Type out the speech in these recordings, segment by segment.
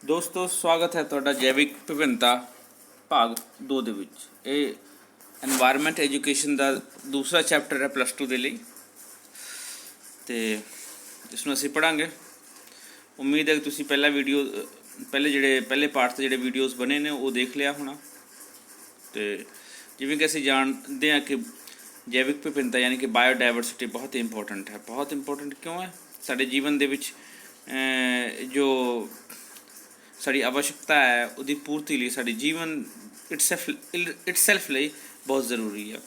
ਦੋਸਤੋ ਸਵਾਗਤ ਹੈ ਤੁਹਾਡਾ ਜੈਵਿਕ ਵਿਭਿੰਨਤਾ ਭਾਗ 2 ਦੇ ਵਿੱਚ। ਇਹ এনवायरमेंट ਐਜੂਕੇਸ਼ਨ ਦਾ ਦੂਸਰਾ ਚੈਪਟਰ ਹੈ ਪਲੱਸ 2 ਦੇ ਲਈ ਤੇ ਇਸ ਨੂੰ ਅਸੀਂ ਪੜਾਂਗੇ। ਉਮੀਦ ਹੈ ਕਿ ਤੁਸੀਂ ਪਹਿਲੇ ਪਾਰਟ ਤੇ ਜਿਹੜੇ ਵੀਡੀਓਜ਼ ਬਣੇ ਨੇ ਉਹ ਦੇਖ ਲਿਆ ਹੋਣਾ। ਤੇ ਜਿਵੇਂ ਕਿ ਅਸੀਂ ਜਾਣਦੇ ਹਾਂ ਕਿ ਜੈਵਿਕ ਵਿਭਿੰਨਤਾ ਯਾਨੀ ਕਿ ਬਾਇਓਡਾਇਵਰਸਿਟੀ ਬਹੁਤ ਇੰਪੋਰਟੈਂਟ ਹੈ। ਬਹੁਤ ਇੰਪੋਰਟੈਂਟ ਕਿਉਂ ਹੈ? ਸਾਡੇ ਜੀਵਨ ਦੇ ਵਿੱਚ ਜੋ ਸਾਡੀ आवश्यकता है उसकी पूर्ति लिए साड़ी जीवन इटसैल्फ ਲਈ बहुत ज़रूरी है।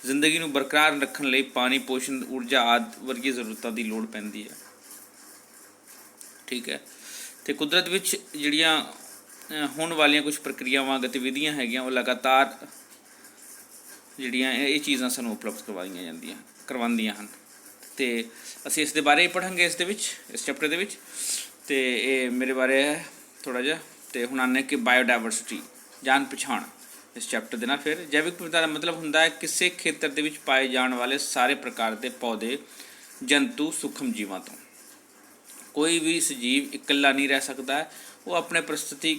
जिंदगी ਨੂੰ बरकरार रखने ਲਈ पानी पोषण ऊर्जा आदि वर्गी ਜ਼ਰੂਰਤਾਂ ਦੀ ਲੋੜ ਪੈਂਦੀ ਹੈ। ठीक है। तो कुदरत ਵਿੱਚ ਜਿਹੜੀਆਂ ਹੋਣ ਵਾਲੀਆਂ ਕੁਝ ਪ੍ਰਕਿਰਿਆਵਾਂ ਗਤੀਵਿਧੀਆਂ ਹੈਗੀਆਂ ਉਹ ਲਗਾਤਾਰ ਜਿਹੜੀਆਂ ਇਹ ਚੀਜ਼ਾਂ ਸਾਨੂੰ ਉਪਲਬਧ ਕਰਵਾਉਂਦੀਆਂ ਹਨ। ਤੇ ਅਸੀਂ ਇਸ ਦੇ ਬਾਰੇ ਹੀ ਪੜਾਂਗੇ ਇਸ ਚੈਪਟਰ ਦੇ ਵਿੱਚ। ਤੇ ਇਹ ਮੇਰੇ ਬਾਰੇ ਹੈ थोड़ा जहा। तो हुण आने कि बायोडाइवर्सिटी जान पछाण इस चैप्टर के नाल फिर जैविक विविधता का मतलब हुंदा है किसी खेतर दे विच पाए जाने वाले सारे प्रकार के पौधे जंतु सूक्ष्म जीवां तो। कोई भी सजीव इकल्ला नहीं रह सकता है। वो अपने परिस्थिति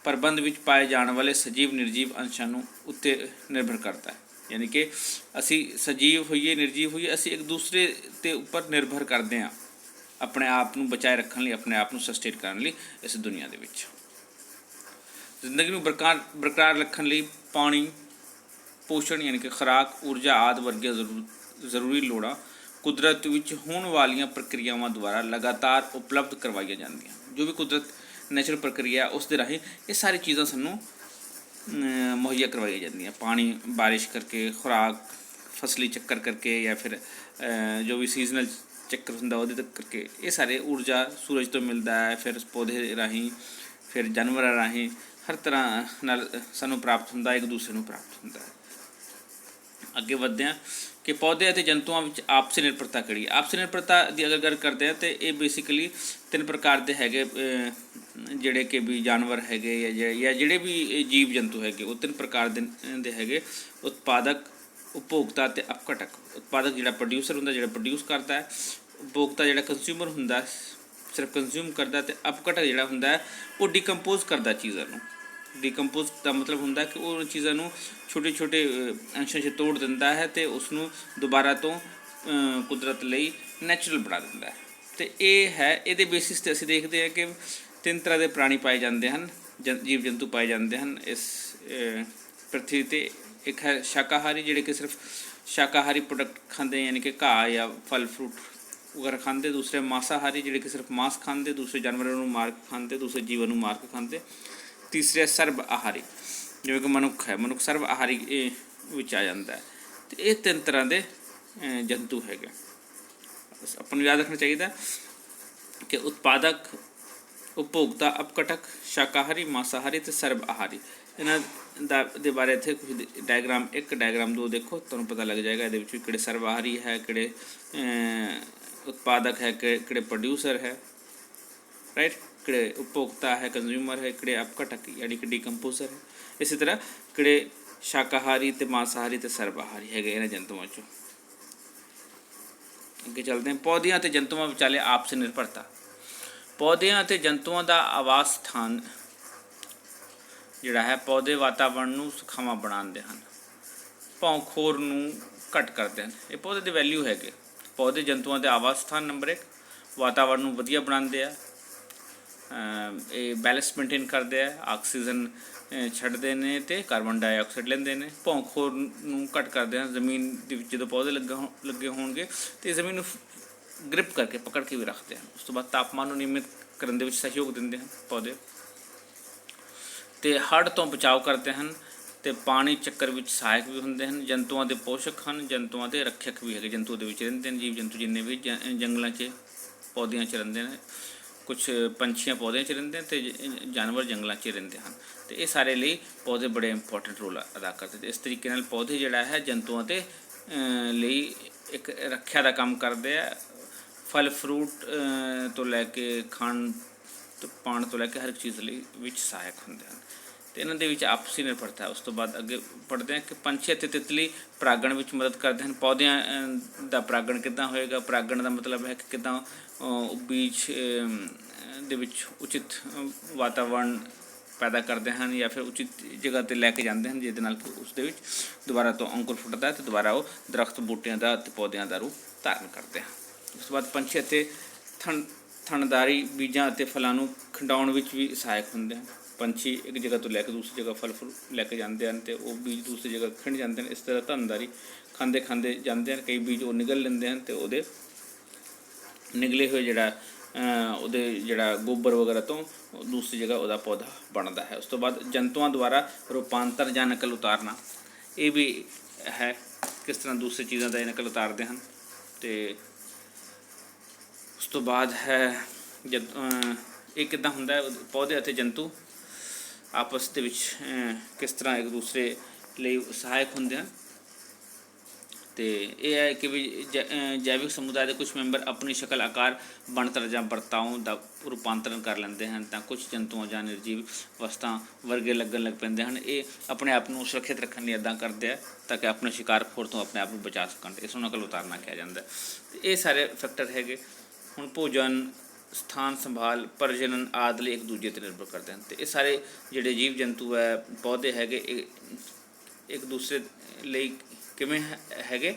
प्रबंध विच पाए जाने वाले सजीव निर्जीव अंशां नूं उत्ते निर्भर करता है। यानी कि असी सजीव होइए निर्जीव होइए असी एक दूसरे के उपर निर्भर करते हैं अपने आप को बचाए रखने लिए, अपने आप को सस्टेन करने लिए इस दुनिया के विच। जिंदगी में बरकरार रखने लिए पानी पोषण यानी कि खुराक ऊर्जा आदि वर्गिया जरूरी लोड़ा कुदरत विच होने वाली प्रक्रियावां द्वारा लगातार उपलब्ध करवाई जांदियां। जो भी कुदरत नैचुरल प्रक्रिया उस दे राही ये सारी चीज़ां सानूं मुहैया करवाई जांदियां। पानी बारिश करके, खुराक फसली चक्कर करके या फिर जो भी सीजनल चक्कर होंदा उहदे तक करके ये सारे ऊर्जा सूरज तो मिलता है, फिर पौधे राही, फिर जानवर राही हर तरह नाल सानू प्राप्त होंदा, एक दूसरे नूं प्राप्त होंदा है। अगे वधदे हैं कि पौधे और जंतुओं में आपसी निर्भरता कड़ी। आपसी निर्भरता की अगर गल करते हैं तो ये बेसिकली 3 प्रकार के हैगे जिहड़े कि भी जानवर हैगे या जिहड़े भी जीव जंतु हैगे वो 3 प्रकार दे हैगे। उत्पादक, उपभोक्ता ते अपघटक। उत्पादक जिहड़ा प्रोड्यूसर हुंदा जिहड़ा प्रोड्यूस करता है, उपभोक्ता जिहड़ा कंज्यूमर हुंदा सिर्फ कंज्यूम करता, तो अपघटक जिहड़ा हुंदा वो डिकंपोज करता चीज़ों नूं। डिकंपोज का मतलब हुंदा कि वो चीज़ों नूं छोटे छोटे अंशां 'च तोड़ दिंदा है तो उसनूं दोबारा तो कुदरत लई नैचुरल बना दिंदा है। तो ये है इहदे बेसिस ते असीं देखते हैं कि 3 तरह के प्राणी पाए जाते हैं, जीव जंतु पाए जाते हैं इस पृथ्वी ते। एक है शाकाहारी जिहड़े कि सिर्फ शाकाहारी प्रोडक्ट खाते यानी कि घाह या फल फ्रूट वगैरह खाते। दूसरे मांसाहारी जिहड़े कि सिर्फ मांस खाते, दूसरे जानवरों को मार के खाते, दूसरे जीवों को मार के खाते। तीसरे सर्व आहारी जिवें कि मनुख है, मनुख सर्व आहारी विच आ जाता है। तो ये 3 तरह के जंतु है। अपन याद रखना चाहिए कि उत्पादक, उपभोक्ता, अपघटक, शाकाहारी, मांसाहारी तो सर्व आहारी इन्हां दे बारे इत्थे कुछ डायग्राम 1 डायग्राम 2 देखो तुहानूं पता लग जाएगा। इहदे विच किहड़े सर्व आहारी है, किहड़े उत्पादक है, किहड़े प्रोड्यूसर है, राइट, किहड़े उपभोक्ता है कंज्यूमर है, किहड़े अपघटक यानी कि डिकंपोजर है। इसी तरह किहड़े शाकाहारी ते मांसाहारी ते सर्वाहारी है इन्हां जंतुओं चों। अगे चलते हैं पौधों ते जंतुओं विचाले आपसी निर्भरता। पौधों ते जंतुओं का आवास स्थान जिहड़ा है पौधे वातावरण नूं सुखावां बनाते हैं, भौंखोर नूं घट करते हैं। ये पौधे की वैल्यू है। पौधे जंतुओं के आवास स्थान नंबर 1, वातावरण नूं वधिया बनाते हैं, ये बैलेंस मेनटेन करते हैं, ऑक्सीजन छड्डदे ने ते कार्बन डाइऑक्साइड लेंदे ने, भौंखोर नूं घट करते हैं। जमीन दे विच जदों पौधे लगे होणगे तो जमीन नूं ग्रिप करके पकड़ के भी रखते हैं। उस तो बाद तापमान नूं नियमित करने में सहयोग देंगे हैं पौधे। तो हड़ तो बचाव करते हैं, तो पानी चक्कर में सहायक भी होंगे हैं। जंतुओं के पोषक हैं, जंतुओं के रक्षक भी है। जंतु के रहिंदे हैं जीव जंतु जिन्ने भी जंगलों च पौधों च रहिंदे हैं। कुछ पंछियां पौधों च रहिंदे हैं तो जानवर जंगलों च रहिंदे हैं। तो ये सारे लिए पौधे बड़े इंपॉर्टेंट रोल अदा करते हैं। इस तरीके नाल पौधे जिहड़ा है जंतुओं के लिए एक रक्षा का काम करते हैं। फल फ्रूट तो लैके खाण पाण तो लैके हर एक चीज़ लिए सहायक होंगे हैं। तो इन्हों के आपसी निर्भरता है। उस तो बाद अगे पढ़ते हैं कि पंछी ਅਤੇ तितली परागण में मदद करते हैं। पौधों का परागण किद्दां होएगा? परागण का मतलब है कि किद्दां बीज ਦੇ ਵਿੱਚ ਉਚਿਤ ਵਾਤਾਵਰਣ ਪੈਦਾ ਕਰਦੇ ਹਨ ਜਾਂ ਫਿਰ ਉਚਿਤ ਜਗ੍ਹਾ 'ਤੇ ਲੈ ਕੇ ਜਾਂਦੇ ਹਨ, ਜਿਹਦੇ ਨਾਲ ਕਿ ਉਸ ਦੇ ਵਿੱਚ ਦੁਬਾਰਾ ਤੋਂ ਅੰਕੁਰ ਫੁੱਟਦਾ ਹੈ ਅਤੇ ਦੁਬਾਰਾ ਉਹ ਦਰਖਤ ਬੂਟਿਆਂ ਦਾ ਅਤੇ ਪੌਦਿਆਂ ਦਾ ਰੂਪ ਧਾਰਨ ਕਰਦੇ ਹਨ। ਉਸ ਤੋਂ ਬਾਅਦ ਪੰਛੀ ਅਤੇ ਥਣਦਾਰੀ ਬੀਜਾਂ ਅਤੇ ਫਲਾਂ ਨੂੰ ਖਿੰਡਾਉਣ ਵਿੱਚ ਵੀ ਸਹਾਇਕ ਹੁੰਦੇ ਹਨ। ਪੰਛੀ ਇੱਕ ਜਗ੍ਹਾ ਤੋਂ ਲੈ ਕੇ ਦੂਸਰੀ ਜਗ੍ਹਾ ਫਲ ਫੁੱਲ ਲੈ ਕੇ ਜਾਂਦੇ ਹਨ ਅਤੇ ਉਹ ਬੀਜ ਦੂਸਰੀ ਜਗ੍ਹਾ ਖਿੰਡ ਜਾਂਦੇ ਹਨ। ਇਸ ਤਰ੍ਹਾਂ ਥਣਦਾਰੀ ਖਾਂਦੇ ਜਾਂਦੇ ਹਨ, ਕਈ ਬੀਜ ਉਹ ਨਿਗਲ ਲੈਂਦੇ ਹਨ ਅਤੇ ਉਹਦੇ ਨਿਗਲੇ ਹੋਏ ਜਿਹੜਾ ਗੋਬਰ ਵਗੈਰਾ ਤੋਂ ਦੂਸਰੀ ਜਗ੍ਹਾ ਉਹਦਾ ਪੌਦਾ ਬਣਦਾ ਹੈ। ਉਸ ਤੋਂ ਬਾਅਦ ਜੰਤੂਆਂ ਦੁਆਰਾ ਰੂਪਾਂਤਰ ਜਾਂ ਨਕਲ ਉਤਾਰਨਾ, ਇਹ ਵੀ ਹੈ ਕਿਸ ਤਰ੍ਹਾਂ ਦੂਸਰੀ ਚੀਜ਼ਾਂ ਦਾ ਇਹ ਨਕਲ ਉਤਾਰਦੇ ਹਨ। ਅਤੇ ਉਸ ਤੋਂ ਬਾਅਦ ਹੈ ਇਹ ਕਿੱਦਾਂ ਹੁੰਦਾ ਹੈ, ਪੌਦੇ ਅਤੇ ਜੰਤੂ ਆਪਸ ਦੇ ਵਿੱਚ ਕਿਸ ਤਰ੍ਹਾਂ ਇੱਕ ਦੂਸਰੇ ਲਈ ਸਹਾਇਕ ਹੁੰਦੇ ਹਨ। ਅਤੇ ਇਹ ਹੈ ਕਿ ਵੀ ਜੈਵਿਕ ਸਮੁਦਾਇ ਦੇ ਕੁਛ ਮੈਂਬਰ ਆਪਣੀ ਸ਼ਕਲ, ਆਕਾਰ, ਬਣਤਰ ਜਾਂ ਵਰਤਾਓ ਦਾ ਰੂਪਾਂਤਰਨ ਕਰ ਲੈਂਦੇ ਹਨ, ਤਾਂ ਕੁਛ ਜੰਤੂਆਂ ਜਾਂ ਨਿਰਜੀਵ ਵਸਤਾਂ ਵਰਗੇ ਲੱਗਣ ਲੱਗ ਪੈਂਦੇ ਹਨ। ਇਹ ਆਪਣੇ ਆਪ ਨੂੰ ਸੁਰੱਖਿਅਤ ਰੱਖਣ ਲਈ ਇੱਦਾਂ ਕਰਦੇ ਆ ਤਾਂ ਕਿ ਆਪਣੇ ਸ਼ਿਕਾਰ ਖੋਰ ਤੋਂ ਆਪਣੇ ਆਪ ਨੂੰ ਬਚਾ ਸਕਣ। ਇਸ ਨੂੰ ਨਕਲ ਉਤਾਰਨਾ ਕਿਹਾ ਜਾਂਦਾ। ਇਹ ਸਾਰੇ ਫੈਕਟਰ ਹੈਗੇ। ਹੁਣ ਭੋਜਨ, ਸਥਾਨ ਸੰਭਾਲ, ਪ੍ਰਜਨਨ ਆਦਿ ਲਈ ਇੱਕ ਦੂਜੇ 'ਤੇ ਨਿਰਭਰ ਕਰਦੇ ਹਨ। ਅਤੇ ਇਹ ਸਾਰੇ ਜਿਹੜੇ ਜੀਵ ਜੰਤੂ ਹੈ, ਪੌਦੇ ਹੈਗੇ, ਇਹ ਇੱਕ ਦੂਸਰੇ ਲਈ ਕਿਵੇਂ ਹੈਗੇ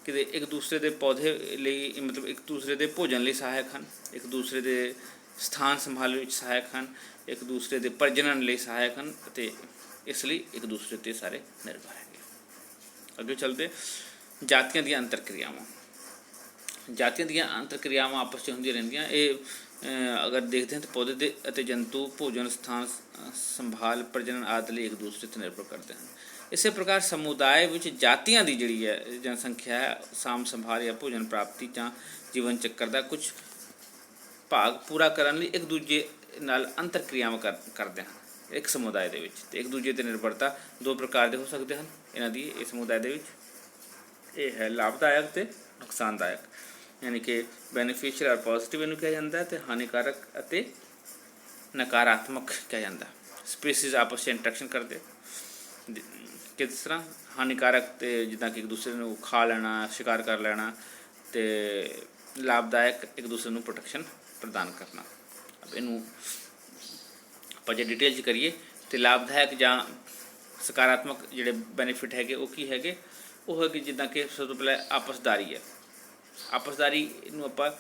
ਕਿ ਇੱਕ ਦੂਸਰੇ ਦੇ ਪੌਦੇ ਲਈ ਮਤਲਬ ਇੱਕ ਦੂਸਰੇ ਦੇ ਭੋਜਨ ਲਈ ਸਹਾਇਕ ਹਨ, ਇੱਕ ਦੂਸਰੇ ਦੇ ਸਥਾਨ ਸੰਭਾਲ ਵਿੱਚ ਸਹਾਇਕ ਹਨ, ਇੱਕ ਦੂਸਰੇ ਦੇ ਪ੍ਰਜਨਨ ਲਈ ਸਹਾਇਕ ਹਨ ਅਤੇ ਇਸ ਲਈ ਇੱਕ ਦੂਸਰੇ 'ਤੇ ਸਾਰੇ ਨਿਰਭਰ ਹੈਗੇ। ਅੱਗੇ ਚੱਲਦੇ ਜਾਤੀਆਂ ਦੀਆਂ ਅੰਤਰਕਿਰਿਆਵਾਂ। ਜਾਤੀਆਂ ਦੀਆਂ ਅੰਤਰਕਿਰਿਆਵਾਂ ਆਪਸ 'ਚ ਹੁੰਦੀਆਂ ਰਹਿੰਦੀਆਂ। ਇਹ ਅਗਰ ਦੇਖਦੇ ਹਾਂ ਤਾਂ ਪੌਦੇ ਦੇ ਅਤੇ ਜੰਤੂ ਭੋਜਨ, ਸਥਾਨ ਸੰਭਾਲ, ਪ੍ਰਜਨਨ ਆਦਿ ਲਈ ਇੱਕ ਦੂਸਰੇ 'ਤੇ ਨਿਰਭਰ ਕਰਦੇ ਹਨ। ਇਸੇ ਪ੍ਰਕਾਰ ਸਮੁਦਾਇ ਵਿੱਚ ਜਾਤੀਆਂ ਦੀ ਜਿਹੜੀ ਹੈ ਜਨਸੰਖਿਆ ਹੈ, ਸਾਂਭ ਸੰਭਾਲ ਜਾਂ ਭੋਜਨ ਪ੍ਰਾਪਤੀ ਜਾਂ ਜੀਵਨ ਚੱਕਰ ਦਾ ਕੁਝ ਭਾਗ ਪੂਰਾ ਕਰਨ ਲਈ ਇੱਕ ਦੂਜੇ ਨਾਲ ਅੰਤਰਕਿਰਿਆਵਾਂ ਕਰਦੇ ਹਨ ਇੱਕ ਸਮੁਦਾਇ ਦੇ ਵਿੱਚ। ਅਤੇ ਇੱਕ ਦੂਜੇ 'ਤੇ ਨਿਰਭਰਤਾ ਦੋ ਪ੍ਰਕਾਰ ਦੇ ਹੋ ਸਕਦੇ ਹਨ ਇਹਨਾਂ ਦੀ ਇਹ ਸਮੁਦਾਇ ਦੇ ਵਿੱਚ। ਇਹ ਹੈ ਲਾਭਦਾਇਕ ਅਤੇ ਨੁਕਸਾਨਦਾਇਕ, ਯਾਨੀ ਕਿ ਬੈਨੀਫੀਸ਼ੀਅਲ ਔਰ ਪੋਜ਼ੀਟਿਵ ਇਹਨੂੰ ਕਿਹਾ ਜਾਂਦਾ ਹੈ, ਅਤੇ ਹਾਨੀਕਾਰਕ ਅਤੇ ਨਕਾਰਾਤਮਕ ਕਿਹਾ ਜਾਂਦਾ। ਸਪੀਸੀਜ਼ ਆਪਸ 'ਚ ਇੰਟਰੈਕਸ਼ਨ ਕਰਦੇ ਕਿਸ ਤਰ੍ਹਾਂ, ਹਾਨੀਕਾਰਕ ਅਤੇ ਜਿੱਦਾਂ ਕਿ ਇੱਕ ਦੂਸਰੇ ਨੂੰ ਖਾ ਲੈਣਾ, ਸ਼ਿਕਾਰ ਕਰ ਲੈਣਾ, ਅਤੇ ਲਾਭਦਾਇਕ ਇੱਕ ਦੂਸਰੇ ਨੂੰ ਪ੍ਰੋਟੈਕਸ਼ਨ ਪ੍ਰਦਾਨ ਕਰਨਾ। ਇਹਨੂੰ ਆਪਾਂ ਜੇ ਡਿਟੇਲ 'ਚ ਕਰੀਏ ਤਾਂ ਲਾਭਦਾਇਕ ਜਾਂ ਸਕਾਰਾਤਮਕ ਜਿਹੜੇ ਬੈਨੀਫਿਟ ਹੈਗੇ ਉਹ ਕੀ ਹੈਗੇ, ਉਹ ਹੈ ਕਿ ਜਿੱਦਾਂ ਕਿ ਸਭ ਤੋਂ ਪਹਿਲਾਂ ਆਪਸਦਾਰੀ ਹੈ। ਆਪਸਦਾਰੀ ਨੂੰ ਆਪਾਂ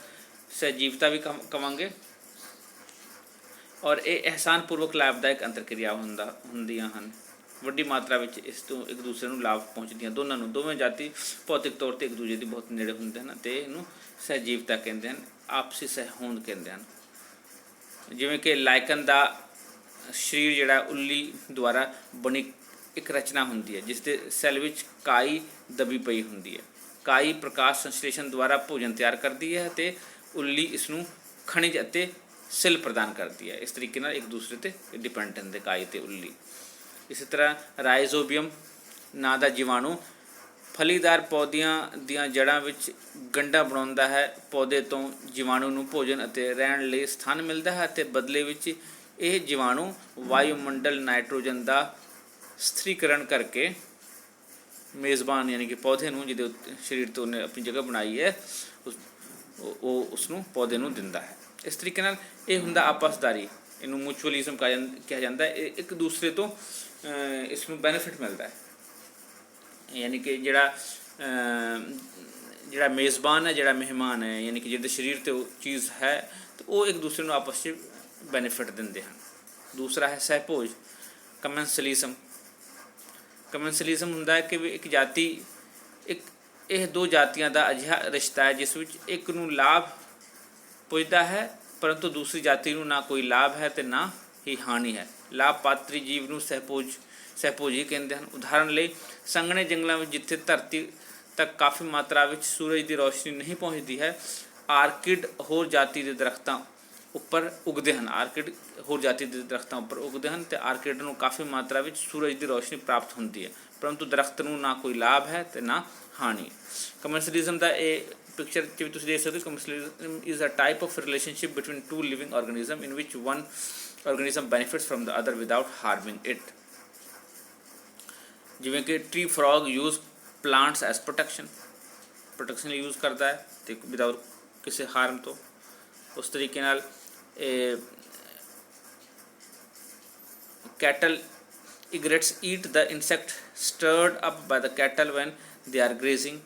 ਸਹਿਜੀਵਤਾ ਵੀ ਕਵਾਂਗੇ, ਔਰ ਇਹ ਅਹਿਸਾਨਪੂਰਵਕ ਲਾਭਦਾਇਕ ਅੰਤਰਕਿਰਿਆ ਹੁੰਦੀਆਂ ਹਨ। ਵੱਡੀ ਮਾਤਰਾ ਵਿੱਚ ਇਸ ਤੋਂ ਇੱਕ ਦੂਸਰੇ ਨੂੰ ਲਾਭ ਪਹੁੰਚਦੀਆਂ ਦੋਵੇਂ ਜਾਤੀ ਭੌਤਿਕ ਤੌਰ 'ਤੇ ਇੱਕ ਦੂਜੇ ਦੀ ਬਹੁਤ ਨੇੜੇ ਹੁੰਦੇ ਹਨ ਅਤੇ ਇਹਨੂੰ ਸਹਿਜੀਵਤਾ ਕਹਿੰਦੇ ਹਨ, ਆਪਸੀ ਸਹਿਹੋਂਦ ਕਹਿੰਦੇ ਹਨ। ਜਿਵੇਂ ਕਿ ਲਾਇਕਨ ਦਾ ਸਰੀਰ ਜਿਹੜਾ ਉੱਲੀ ਦੁਆਰਾ ਬਣੀ ਇੱਕ ਰਚਨਾ ਹੁੰਦੀ ਹੈ, ਜਿਸ ਦੇ ਸੈੱਲ ਵਿੱਚ ਕਾਈ ਦਬੀ ਪਈ ਹੁੰਦੀ ਹੈ। ਕਾਈ ਪ੍ਰਕਾਸ਼ ਸੰਸ਼ਲੇਸ਼ਣ ਦੁਆਰਾ ਭੋਜਨ ਤਿਆਰ ਕਰਦੀ ਹੈ ਅਤੇ ਉੱਲੀ ਇਸ ਨੂੰ ਖਣਿਜ ਅਤੇ ਸਿਲ ਪ੍ਰਦਾਨ ਕਰਦੀ ਹੈ। ਇਸ ਤਰੀਕੇ ਨਾਲ ਇੱਕ ਦੂਸਰੇ 'ਤੇ ਡਿਪੈਂਡ ਹੁੰਦੇ ਕਾਈ ਅਤੇ ਉੱਲੀ। ਇਸੇ ਤਰ੍ਹਾਂ ਰਾਈਜ਼ੋਬੀਅਮ ਨਾਂ ਦਾ ਜੀਵਾਣੂ ਫਲੀਦਾਰ ਪੌਦਿਆਂ ਦੀਆਂ ਜੜ੍ਹਾਂ ਵਿੱਚ ਗੰਢਾਂ ਬਣਾਉਂਦਾ ਹੈ। ਪੌਦੇ ਤੋਂ ਜੀਵਾਣੂ ਨੂੰ ਭੋਜਨ ਅਤੇ ਰਹਿਣ ਲਈ ਸਥਾਨ ਮਿਲਦਾ ਹੈ ਅਤੇ ਬਦਲੇ ਵਿੱਚ ਇਹ ਜੀਵਾਣੂ ਵਾਯੂਮੰਡਲ ਨਾਈਟ੍ਰੋਜਨ ਦਾ ਸਥਿਰੀਕਰਨ ਕਰਕੇ ਮੇਜ਼ਬਾਨ ਯਾਨੀ ਕਿ ਪੌਦੇ ਨੂੰ ਜਿਹਦੇ ਸਰੀਰ ਤੋਂ ਉਹਨੇ ਆਪਣੀ ਜਗ੍ਹਾ ਬਣਾਈ ਹੈ ਉਸਨੂੰ ਪੌਦੇ ਨੂੰ ਦਿੰਦਾ ਹੈ। ਇਸ ਤਰੀਕੇ ਨਾਲ ਇਹ ਹੁੰਦਾ ਆਪਸਦਾਰੀ, ਇਹਨੂੰ ਮਿਊਚੁਅਲਿਜ਼ਮ ਕਿਹਾ ਜਾਂਦਾ ਹੈ। ਇੱਕ ਦੂਸਰੇ ਤੋਂ ਇਸ ਨੂੰ ਬੈਨੀਫਿਟ ਮਿਲਦਾ ਹੈ, ਯਾਨੀ ਕਿ ਜਿਹੜਾ ਮੇਜ਼ਬਾਨ ਹੈ, ਜਿਹੜਾ ਮਹਿਮਾਨ ਹੈ, ਯਾਨੀ ਕਿ ਜਿਹਦੇ ਸਰੀਰ 'ਤੇ ਉਹ ਚੀਜ਼ ਹੈ ਤਾਂ ਉਹ ਇੱਕ ਦੂਸਰੇ ਨੂੰ ਆਪਸ 'ਚ ਬੈਨੀਫਿਟ ਦਿੰਦੇ ਹਨ। ਦੂਸਰਾ ਹੈ ਸਹਿਭੋਜ ਕਮੈਂਸਲਿਜ਼ਮ। ਕਮੈਂਸਲਿਜ਼ਮ ਹੁੰਦਾ ਹੈ ਕਿ ਵੀ ਇੱਕ ਜਾਤੀ ਇਹ ਦੋ ਜਾਤੀਆਂ ਦਾ ਅਜਿਹਾ ਰਿਸ਼ਤਾ ਹੈ ਜਿਸ ਵਿੱਚ ਇੱਕ ਨੂੰ ਲਾਭ ਪੁੱਜਦਾ ਹੈ ਪਰੰਤੂ ਦੂਸਰੀ ਜਾਤੀ ਨੂੰ ਨਾ ਕੋਈ ਲਾਭ ਹੈ ਅਤੇ ਨਾ ਹੀ ਹਾਨੀ ਹੈ। ਲਾਭਪਾਤਰੀ ਜੀਵ ਨੂੰ ਸਹਿਭੋਜੀ ਕਹਿੰਦੇ ਹਨ। ਉਦਾਹਰਣ ਲਈ ਸੰਘਣੇ ਜੰਗਲਾਂ ਵਿੱਚ ਜਿੱਥੇ ਧਰਤੀ ਤੱਕ ਕਾਫੀ ਮਾਤਰਾ ਵਿੱਚ ਸੂਰਜ ਦੀ ਰੋਸ਼ਨੀ ਨਹੀਂ ਪਹੁੰਚਦੀ ਹੈ, ਆਰਕਿਡ ਹੋਰ ਜਾਤੀ ਦੇ ਦਰਖਤਾਂ ਉੱਪਰ ਉੱਗਦੇ ਹਨ। ਅਤੇ ਆਰਕਿਡ ਨੂੰ ਕਾਫੀ ਮਾਤਰਾ ਵਿੱਚ ਸੂਰਜ ਦੀ ਰੋਸ਼ਨੀ ਪ੍ਰਾਪਤ ਹੁੰਦੀ ਹੈ ਪਰੰਤੂ ਦਰਖਤ ਨੂੰ ਨਾ ਕੋਈ ਲਾਭ ਹੈ ਅਤੇ ਨਾ ਹਾਨੀ। ਕਮਰਸ਼ਲਿਜ਼ਮ ਦਾ ਇਹ ਪਿਕਚਰ 'ਚ ਵੀ ਤੁਸੀਂ ਦੇਖ ਸਕਦੇ ਹੋ। Commensalism is a type of relationship between two living organism in which one organism benefits from the other without harming it. ਜਿਵੇਂ ਕਿ tree frog use plants as protection ਲਈ ਯੂਜ਼ ਕਰਦਾ ਹੈ ਅਤੇ ਵਿਦਾਊਟ ਕਿਸੇ ਹਾਰਮ ਤੋਂ। ਉਸ ਤਰੀਕੇ ਨਾਲ cattle egrets eat the insect stirred up by the cattle when they are grazing।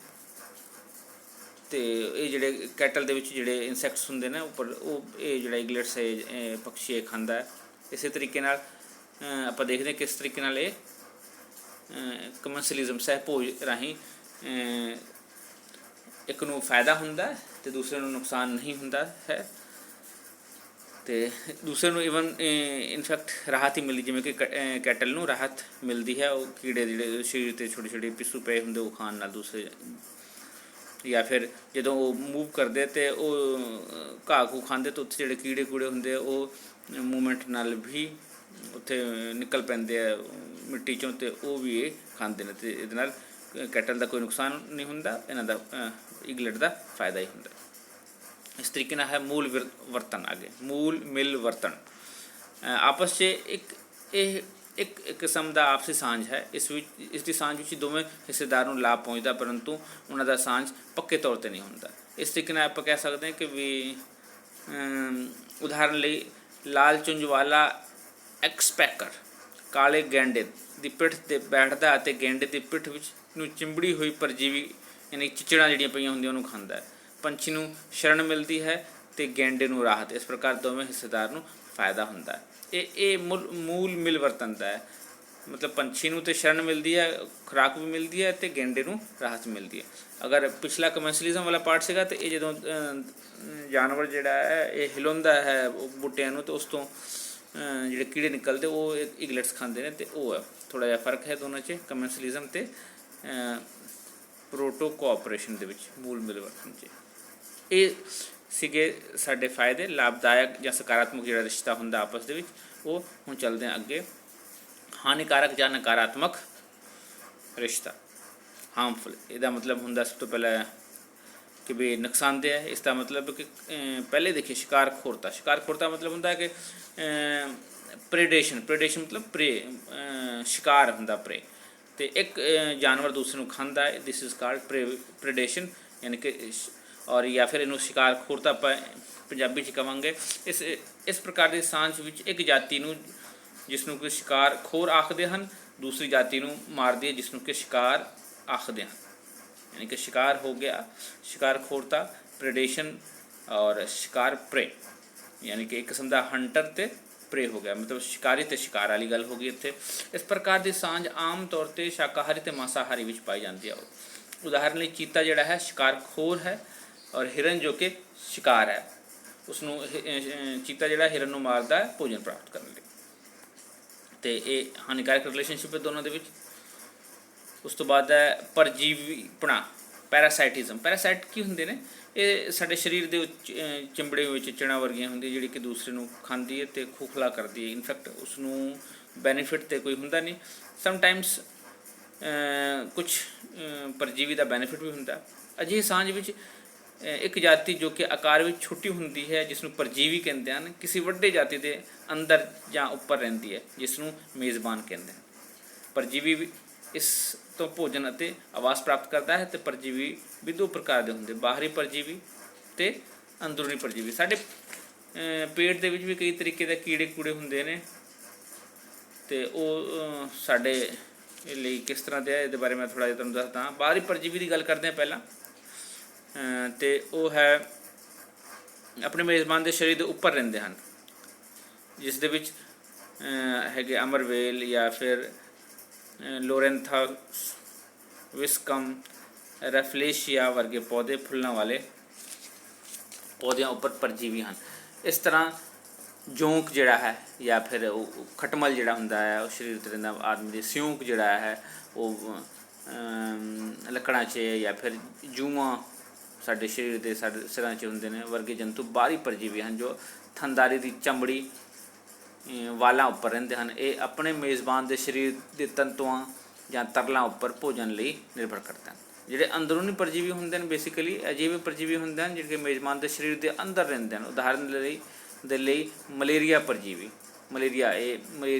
ਤੇ ਇਹ ਜਿਹੜੇ ਕੈਟਲ ਦੇ ਵਿੱਚ ਜਿਹੜੇ ਇਨਸੈਕਟਸ ਹੁੰਦੇ ਨੇ ਉੱਪਰ, ਉਹ ਇਹ ਜਿਹੜਾ ਇਗਲਟਸ ਹੈ ਪਕਸ਼ੀ ਇਹ ਖਾਂਦਾ ਹੈ। ਇਸੇ ਤਰੀਕੇ ਨਾਲ ਆਪਾਂ ਦੇਖਦੇ ਕਿਸ ਤਰੀਕੇ ਨਾਲ ਇਹ ਕਮਰਸ਼ਲਿਜ਼ਮ ਸਹਿਭੋਜ ਰਾਹੀਂ ਇੱਕ ਨੂੰ ਫਾਇਦਾ ਹੁੰਦਾ ਤੇ ਦੂਸਰੇ ਨੂੰ ਨੁਕਸਾਨ ਨਹੀਂ ਹੁੰਦਾ ਹੈ, ਤੇ ਦੂਸਰੇ ਨੂੰ ਈਵਨ ਇਨਫੈਕਟ ਰਾਹਤ ਹੀ ਮਿਲਦੀ, ਜਿਵੇਂ ਕਿ ਕੈਟਲ ਨੂੰ ਰਾਹਤ ਮਿਲਦੀ ਹੈ ਉਹ ਕੀੜੇ ਜਿਹੜੇ ਸਰੀਰ 'ਤੇ ਛੋਟੇ ਛੋਟੇ ਪਿੱਸੂ ਪਏ ਹੁੰਦੇ ਉਹ ਖਾਣ ਨਾਲ ਦੂਸਰੇ, ਜਾਂ ਫਿਰ ਜਦੋਂ ਉਹ ਮੂਵ ਕਰਦੇ ਤੇ ਉਹ ਘਾਹ ਘੂ ਖਾਂਦੇ ਤਾਂ ਉੱਥੇ ਜਿਹੜੇ ਕੀੜੇ ਕੂੜੇ ਹੁੰਦੇ ਉਹ ਮੂਵਮੈਂਟ ਨਾਲ ਵੀ ਉੱਥੇ ਨਿਕਲ ਪੈਂਦੇ ਆ ਮਿੱਟੀ 'ਚੋਂ, ਤੇ ਉਹ ਵੀ ਇਹ ਖਾਂਦੇ ਨੇ, ਅਤੇ ਇਹਦੇ ਨਾਲ ਕੈਟਲ ਦਾ ਕੋਈ ਨੁਕਸਾਨ ਨਹੀਂ ਹੁੰਦਾ, ਇਹਨਾਂ ਦਾ ਇਗਲਟ ਦਾ ਫਾਇਦਾ ਹੀ ਹੁੰਦਾ। ਇਸ ਤਰੀਕੇ ਨਾਲ ਹੈ ਮੂਲ ਵਰਤਨ। ਅੱਗੇ ਮੂਲ ਮਿਲ ਵਰਤਨ ਆਪਸ 'ਚ ਇੱਕ ਕਿਸਮ ਦਾ ਆਪਸੀ ਸਾਂਝ ਹੈ। ਇਸ ਦੀ ਸਾਂਝ ਵਿੱਚ ਦੋਵੇਂ ਹਿੱਸੇਦਾਰ ਨੂੰ ਲਾਭ ਪਹੁੰਚਦਾ, ਪਰੰਤੂ ਉਹਨਾਂ ਦਾ ਸਾਂਝ ਪੱਕੇ ਤੌਰ 'ਤੇ ਨਹੀਂ ਹੁੰਦਾ। ਇਸ ਤਰੀਕੇ ਨਾਲ ਆਪਾਂ ਕਹਿ ਸਕਦੇ ਹਾਂ ਕਿ ਵੀ ਉਦਾਹਰਨ ਲਈ ਲਾਲ ਚੁੰਝ ਵਾਲਾ ਐਕਸਪੈਕਰ ਕਾਲੇ ਗੈਂਡੇ ਦੀ ਪਿੱਠ 'ਤੇ ਬੈਠਦਾ ਅਤੇ ਗੈਂਡੇ ਦੀ ਪਿੱਠ ਵਿੱਚ ਨੂੰ ਚਿੰਬੜੀ ਹੋਈ ਪਰਜੀਵੀ ਯਾਨੀ ਚਿਚੜਾਂ ਜਿਹੜੀਆਂ ਪਈਆਂ ਹੁੰਦੀਆਂ ਉਹਨੂੰ ਖਾਂਦਾ ਹੈ। ਪੰਛੀ ਨੂੰ ਸ਼ਰਨ ਮਿਲਦੀ ਹੈ ਅਤੇ ਗੈਂਡੇ ਨੂੰ ਰਾਹਤ। ਇਸ ਪ੍ਰਕਾਰ ਦੋਵੇਂ ਹਿੱਸੇਦਾਰ ਨੂੰ ਫਾਇਦਾ ਹੁੰਦਾ ਹੈ। ਇਹ ਮੂਲ ਮਿਲ ਵਰਤਨ ਦਾ ਹੈ, ਮਤਲਬ ਪੰਛੀ ਨੂੰ ਤਾਂ ਸ਼ਰਨ ਮਿਲਦੀ ਹੈ, ਖੁਰਾਕ ਵੀ ਮਿਲਦੀ ਹੈ ਅਤੇ ਗੈਂਡੇ ਨੂੰ ਰਾਹਤ ਮਿਲਦੀ ਹੈ। ਅਗਰ ਪਿਛਲਾ ਕਮਰਸ਼ਲਿਜ਼ਮ ਵਾਲਾ ਪਾਰਟ ਸੀਗਾ ਤਾਂ ਇਹ ਜਦੋਂ ਜਾਨਵਰ ਜਿਹੜਾ ਹੈ ਇਹ ਹਿਲਾਉਂਦਾ ਹੈ ਬੂਟਿਆਂ ਨੂੰ, ਅਤੇ ਉਸ ਤੋਂ ਜਿਹੜੇ ਕੀੜੇ ਨਿਕਲਦੇ ਉਹ ਇਗਲਟਸ ਖਾਂਦੇ ਨੇ, ਅਤੇ ਉਹ ਹੈ ਥੋੜ੍ਹਾ ਜਿਹਾ ਫਰਕ ਹੈ ਦੋਨਾਂ 'ਚ, ਕਮਰਸ਼ਲਿਜ਼ਮ ਅਤੇ ਪ੍ਰੋਟੋ ਕੋਆਪਰੇਸ਼ਨ ਦੇ ਵਿੱਚ, ਮੂਲ ਮਿਲ ਵਰਤਨ 'ਚ। ਇਹ ਸੀਗੇ ਸਾਡੇ ਫਾਇਦੇ, ਲਾਭਦਾਇਕ ਜਾਂ ਸਕਾਰਾਤਮਕ ਜਿਹੜਾ ਰਿਸ਼ਤਾ ਹੁੰਦਾ ਆਪਸ ਦੇ ਵਿੱਚ। ਉਹ ਹੁਣ ਚੱਲਦੇ ਹਾਂ ਅੱਗੇ, ਹਾਨੀਕਾਰਕ ਜਾਂ ਨਕਾਰਾਤਮਕ ਰਿਸ਼ਤਾ, ਹਾਰਮਫੁਲ। ਇਹਦਾ ਮਤਲਬ ਹੁੰਦਾ ਸਭ ਤੋਂ ਪਹਿਲਾਂ ਕਿ ਵੀ ਨੁਕਸਾਨਦੇਹ ਹੈ। ਇਸ ਦਾ ਮਤਲਬ ਕਿ ਪਹਿਲੇ ਦੇਖੀਏ ਸ਼ਿਕਾਰਖੋਰਤਾ। ਸ਼ਿਕਾਰਖੋਰਤਾ ਮਤਲਬ ਹੁੰਦਾ ਕਿ ਪ੍ਰੇਡੇਸ਼ਨ ਮਤਲਬ ਪ੍ਰੇ, ਸ਼ਿਕਾਰ ਹੁੰਦਾ ਪ੍ਰੇ, ਅਤੇ ਇੱਕ ਜਾਨਵਰ ਦੂਸਰੇ ਨੂੰ ਖਾਂਦਾ ਹੈ, ਦਿਸ ਇਜ਼ ਕਾਲਡ ਪ੍ਰੇਡੇਸ਼ਨ, ਯਾਨੀ ਕਿ ਔਰ ਜਾਂ ਫਿਰ ਇਹਨੂੰ ਸ਼ਿਕਾਰਖੋਰਤਾ ਆਪਾਂ ਪੰਜਾਬੀ 'ਚ ਕਹਾਂਗੇ। ਇਸ ਪ੍ਰਕਾਰ ਦੀ ਸਾਂਝ ਵਿੱਚ ਇੱਕ ਜਾਤੀ ਨੂੰ ਜਿਸ ਨੂੰ ਕਿ ਸ਼ਿਕਾਰਖੋਰ ਆਖਦੇ ਹਨ, ਦੂਸਰੀ ਜਾਤੀ ਨੂੰ ਮਾਰਦੀ ਹੈ ਜਿਸ ਨੂੰ ਕਿ ਸ਼ਿਕਾਰ ਆਖਦੇ ਹਨ। यानी कि शिकार हो गया शिकारखोरता, प्रेडेशन और शिकार प्रे, यानी कि एक किस्म का हंटर ते प्रे हो गया, मतलब शिकारी ते शिकार वाली गल हो गई इत्थे। इस प्रकार की सांझ आम तौर पर शाकाहारी ते मांसाहारी विच पाई जाती है। उदाहरण लई चीता जिहड़ा है शिकारखोर है और हिरन जो कि शिकार है, उसनों चीता जिहड़ा हिरन नूं मारदा है भोजन प्राप्त करने लई, ते ये हानिकारक रिलेशनशिप है दोनों दे विच। उस तो बाद है परजीवीपना, पैरासाइटिज्म। पैरासाइट की हुंदे ने, ये साडे शरीर दे चिंबड़े होए चिचड़ां वर्गियां हुंदी जिहड़ी कि दूसरे नूं खांदी है ते खोखला करदी है। इनफैक्ट उसनूं बैनीफिट तो कोई हुंदा नहीं, समटाइम्स कुछ परजीवी का बैनीफिट भी हुंदा। अजिही सांझ विच एक जाति जो कि आकार में छोटी हुंदी है जिसनूं परजीवी कहते हैं, किसी वड्डे जाति के अंदर जां उपर रहिंदी है जिसनूं मेज़बान कहते हैं। परजीवी इस तो भोजन ਅਤੇ आवास प्राप्त करता है। तो परजीवी भी दो प्रकार के होंगे, बाहरी परजीवी तो अंदरूनी परजीवी। साढ़े पेट के भी कई तरीके के कीड़े कूड़े होंगे ने, तो वो साढ़े लिए किस तरह के ये बारे मैं थोड़ा जिहा तुहानूं दसदा। बाहरी परजीवी की गल करते हैं पहला, तो वो है अपने मेज़बान के शरीर के उपर रहिंदे हैं, जिस दे विच हैगे अमरवेल या फिर लोरेंथा विस्कम रेफलेशिया वर्गे पौधे, फुलों वाले पौधों उपर परजीवी हैं। इस तरह जोंक जिहड़ा है या फिर खटमल जिहड़ा हुंदा है उस शरीर ते रहिंदा आदमी दे, सिਉਂਕ जिहड़ा है वो लकड़ां 'च या फिर जूआं साडे शरीर दे साडे सिरां 'च हुंदे ने वर्गे जंतु बाहरी परजीवी हैं जो थनदारी की चमड़ी वालों उपर रहिंदे हैं। ये अपने मेज़बान के शरीर के तंतुआं या तरलों उपर भोजन लई निर्भर करते हैं। जिहड़े अंदरूनी परजीवी हुंदे ने बेसिकली अजिहे परजीवी हुंदे हैं जिहड़े मेज़बान के शरीर के अंदर रहिंदे हैं। उदाहरण दे लई मलेरिया परजीवी, मलेरिया